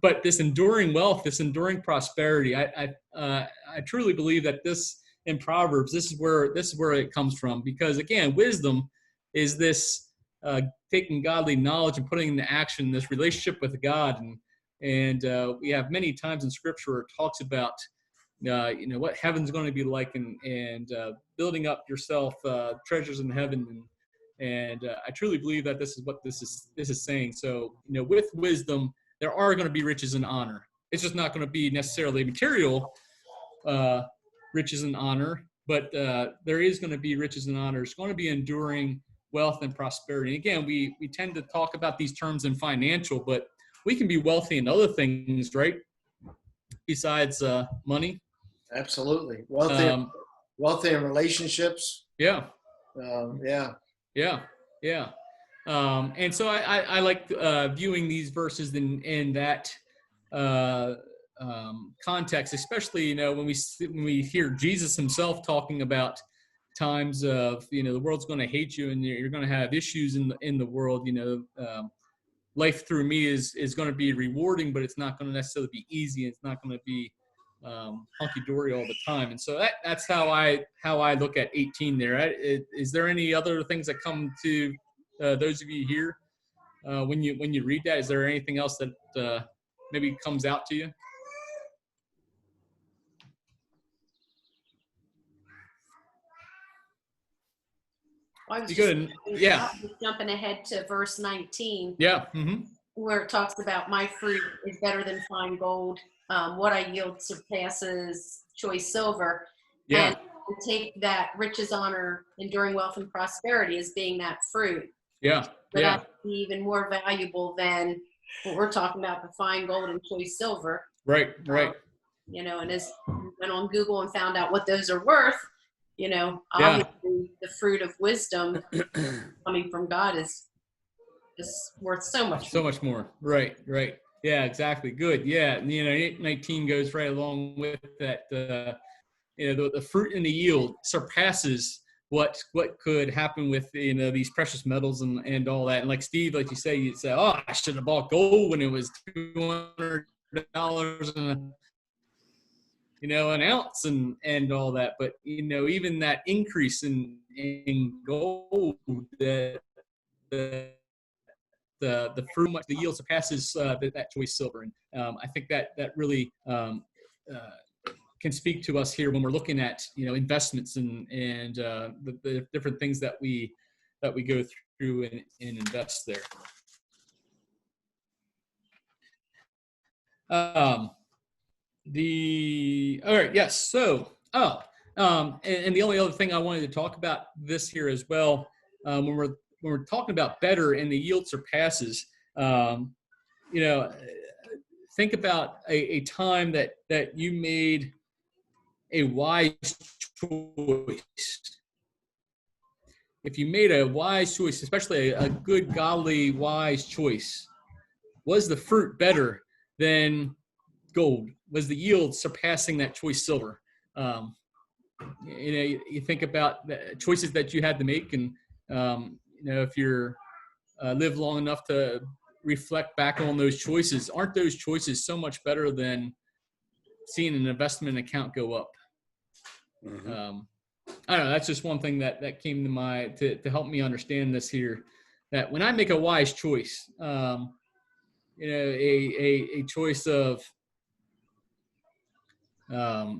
But this enduring wealth, this enduring prosperity, I truly believe that this in Proverbs, this is where it comes from, because again, wisdom is this taking godly knowledge and putting into action this relationship with God, and we have many times in Scripture where it talks about what heaven's going to be like, and building up yourself treasures in heaven, and I truly believe that this is what this is saying. So with wisdom, there are going to be riches and honor. It's just not going to be necessarily material, riches and honor, but there is going to be riches and honor. It's going to be enduring wealth and prosperity. Again, we tend to talk about these terms in financial, but we can be wealthy in other things, right? Besides money. Absolutely. Wealthy in relationships. Yeah. Yeah. And so I like viewing these verses in that context, especially, when we hear Jesus himself talking about times of, the world's going to hate you and you're going to have issues in the world. Life through me is going to be rewarding, but it's not going to necessarily be easy. It's not going to be hunky-dory all the time. And so that's how I look at 18 there. Is there any other things that come to those of you here when you read that? Is there anything else that maybe comes out to you? I was jumping ahead to verse 19. Yeah. Mm-hmm. Where it talks about my fruit is better than fine gold. What I yield surpasses choice silver. Yeah. And we take that riches, honor, enduring wealth, and prosperity as being that fruit. Yeah. But that would be even more valuable than what we're talking about, the fine gold and choice silver. Right. And as we went on Google and found out what those are worth, obviously the fruit of wisdom coming from God is worth so much more. Right. Yeah, exactly. Good. Yeah. 19 goes right along with that. The fruit and the yield surpasses what could happen with, these precious metals and all that. And like Steve, like you say, you'd say, oh, I should have bought gold when it was $200 an ounce and all that. But, even that increase in gold, the fruit, the yield surpasses that choice silver. And I think that really can speak to us here when we're looking at, investments and the different things that we go through and invest there. All right. Yes. So, and the only other thing I wanted to talk about this here as well, when we're talking about better and the yield surpasses, think about a time that you made a wise choice. If you made a wise choice, especially a good, godly, wise choice, was the fruit better than gold? Was the yield surpassing that choice silver? You think about the choices that you had to make, and if you're live long enough to reflect back on those choices, aren't those choices so much better than seeing an investment account go up? Mm-hmm. I don't know. That's just one thing that came to mind to help me understand this here. That when I make a wise choice, a choice of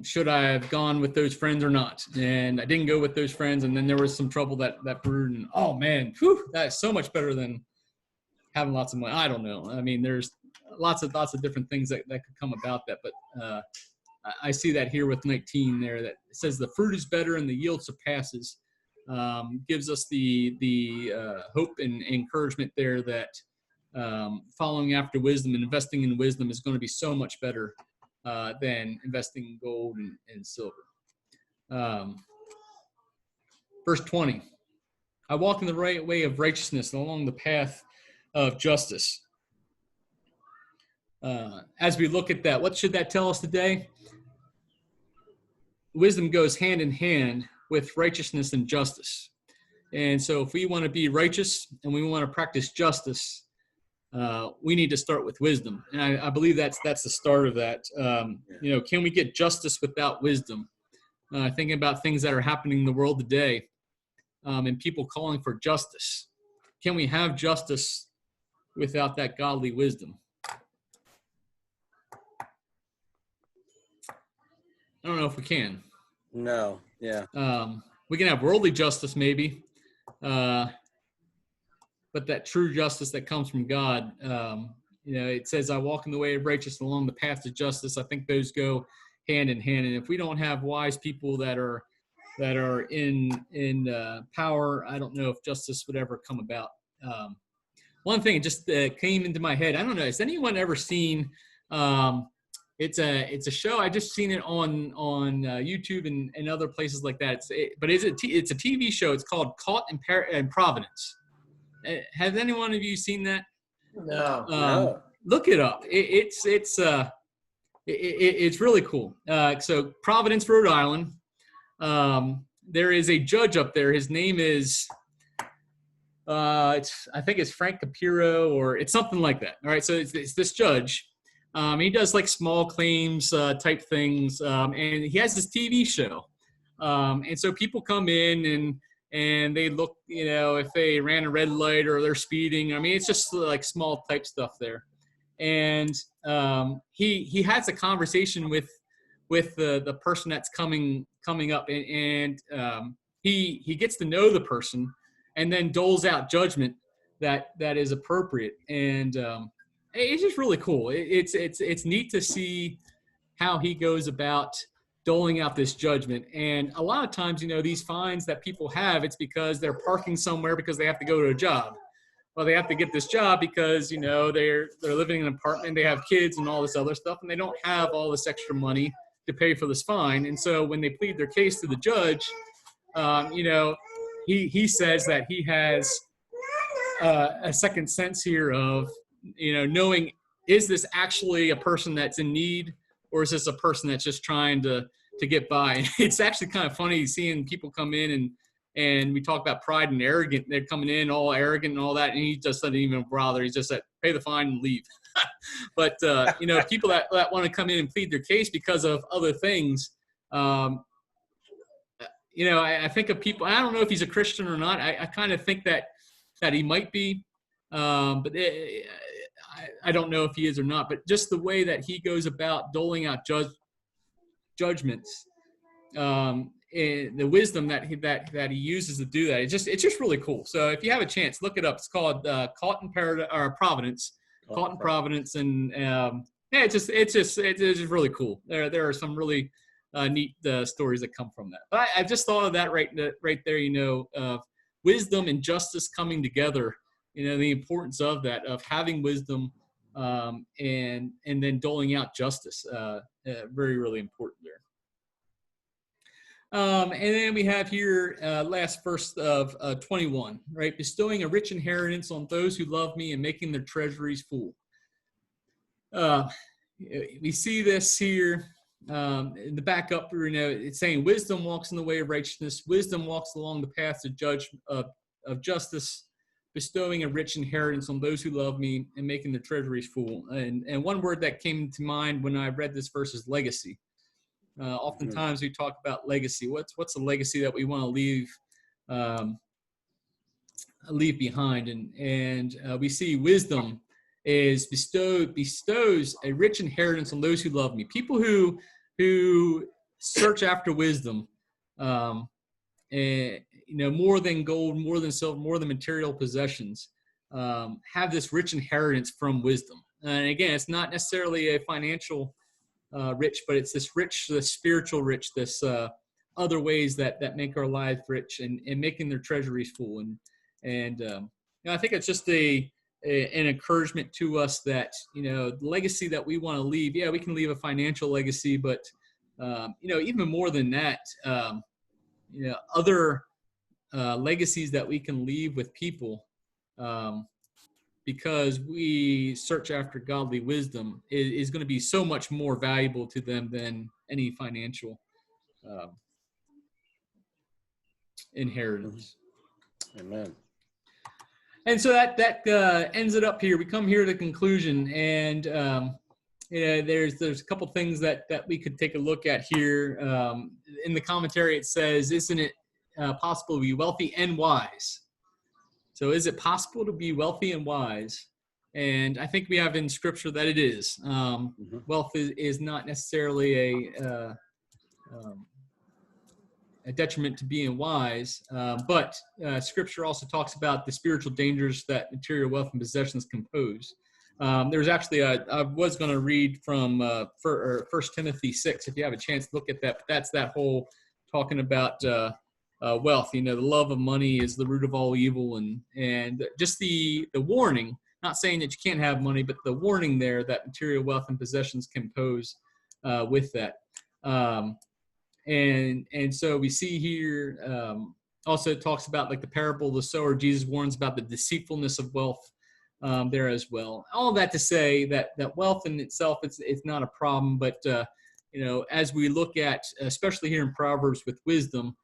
should I have gone with those friends or not? And I didn't go with those friends, and then there was some trouble that brewed. And oh man, that is so much better than having lots of money. I don't know. I mean, there's lots of different things that could come about that, but I see that here with 19 there, that it says the fruit is better and the yield surpasses. Gives us the hope and encouragement there that following after wisdom and investing in wisdom is going to be so much better than investing in gold and silver. Verse 20, I walk in the right way of righteousness and along the path of justice. As we look at that, what should that tell us today? Wisdom goes hand in hand with righteousness and justice. And so if we want to be righteous and we want to practice justice, we need to start with wisdom. And I believe that's the start of that. Can we get justice without wisdom? Thinking about things that are happening in the world today, and people calling for justice. Can we have justice without that godly wisdom? I don't know if we can. No. Yeah. We can have worldly justice maybe, but that true justice that comes from God, it says, I walk in the way of righteousness along the path to justice. I think those go hand in hand. And if we don't have wise people that are in power, I don't know if justice would ever come about. One thing just came into my head. I don't know. Has anyone ever seen? It's a show. I just seen it on YouTube and other places like that. It's a TV show. It's called Caught in Providence. Has any one of you seen that? No. No. Look it up. It's really cool. So Providence, Rhode Island. There is a judge up there. His name is I think it's Frank Capiro, or it's something like that. All right. So it's this judge. He does like small claims type things, and he has this TV show. And so people come in and they look, if they ran a red light or they're speeding. I mean, it's just like small type stuff there. And he has a conversation with the person that's coming up, and he gets to know the person, and then doles out judgment that is appropriate. And it's just really cool. It's neat to see how he goes about doling out this judgment. And a lot of times, these fines that people have, it's because they're parking somewhere because they have to go to a job. Well, they have to get this job because, they're living in an apartment, they have kids and all this other stuff, and they don't have all this extra money to pay for this fine. And so when they plead their case to the judge, he says that he has a second sense here of, knowing, is this actually a person that's in need, or is this a person that's just trying to get by? And it's actually kind of funny seeing people come in and we talk about pride and arrogant. They're coming in all arrogant and all that, and he just doesn't even bother. He just said, pay the fine and leave. But, people that want to come in and plead their case because of other things, I think of people, I don't know if he's a Christian or not. I kind of think that he might be, but I don't know if he is or not. But just the way that he goes about doling out judgments, and the wisdom that he uses to do that, it's just really cool. So if you have a chance, look it up. It's called Caught in Providence. Caught in Providence, and it's just really cool. There are some really neat stories that come from that. But I just thought of that right there. Wisdom and justice coming together. The importance of that, of having wisdom, and then doling out justice. Very, really important there. And then we have here last verse of 21, right? Bestowing a rich inheritance on those who love me and making their treasuries full. We see this here in the backup, it's saying wisdom walks in the way of righteousness. Wisdom walks along the path of justice, bestowing a rich inheritance on those who love me and making their treasuries full. And one word that came to mind when I read this verse is legacy. Oftentimes we talk about legacy. What's a legacy that we want to leave behind? And we see wisdom is bestows a rich inheritance on those who love me. People who search after wisdom, and more than gold, more than silver, more than material possessions, have this rich inheritance from wisdom. And again, it's not necessarily a financial rich, but it's this rich, the spiritual rich, this other ways that make our lives rich and making their treasuries full. And I think it's just an encouragement to us that, the legacy that we want to leave, we can leave a financial legacy, but, even more than that, other legacies that we can leave with people, because we search after godly wisdom is going to be so much more valuable to them than any financial inheritance. Amen. And so that ends it up here. We come here to the conclusion, and there's a couple things that we could take a look at here. In the commentary, it says, "Isn't it possible to be wealthy and wise?" So is it possible to be wealthy and wise? And I think we have in Scripture that it is. Wealth is not necessarily a detriment to being wise, but Scripture also talks about the spiritual dangers that material wealth and possessions can pose. There's actually I was going to read from 1 Timothy 6 if you have a chance to look at that. But that's that whole talking about wealth. The love of money is the root of all evil, and just the warning. Not saying that you can't have money, but the warning there that material wealth and possessions can pose with that. And so we see here also it talks about like the parable of the sower. Jesus warns about the deceitfulness of wealth there as well. All that to say that wealth in itself, it's not a problem, but as we look at, especially here in Proverbs with wisdom,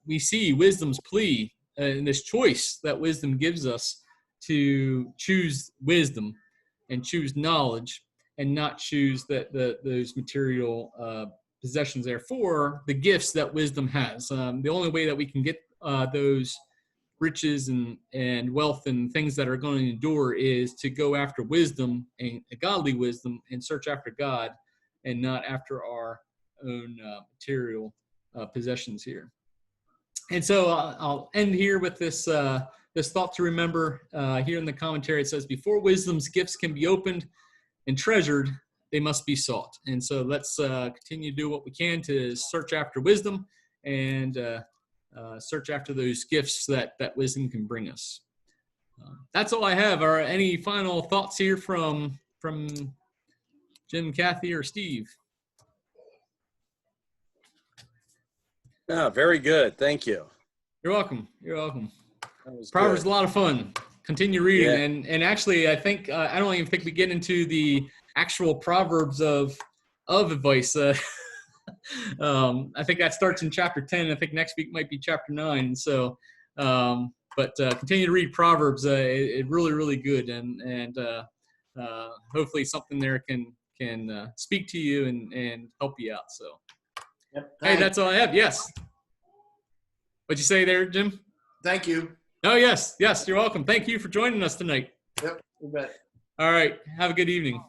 we see wisdom's plea and this choice that wisdom gives us to choose wisdom and choose knowledge and not choose those material possessions there for the gifts that wisdom has. The only way that we can get those riches and wealth and things that are going to endure is to go after wisdom and godly wisdom and search after God and not after our own material possessions here. And so I'll end here with this thought to remember. Here in the commentary it says, before wisdom's gifts can be opened and treasured, they must be sought. And so let's continue to do what we can to search after wisdom and search after those gifts that wisdom can bring us. That's all I have. Are any final thoughts here from Jim, Kathy, or Steve? Very good. Thank you. You're welcome. You're welcome. Good. Proverbs is a lot of fun. Continue reading. Yeah. And actually, I think, I don't even think we get into the actual Proverbs of advice. I think that starts in chapter 10. I think next week might be chapter 9. So, but continue to read Proverbs. It's really, really good. And hopefully something there can speak to you and help you out. So, Yep, hey, that's all I have. Yes. What'd you say there, Jim? Thank you. Oh, yes. Yes, you're welcome. Thank you for joining us tonight. Yep, you bet. All right. Have a good evening.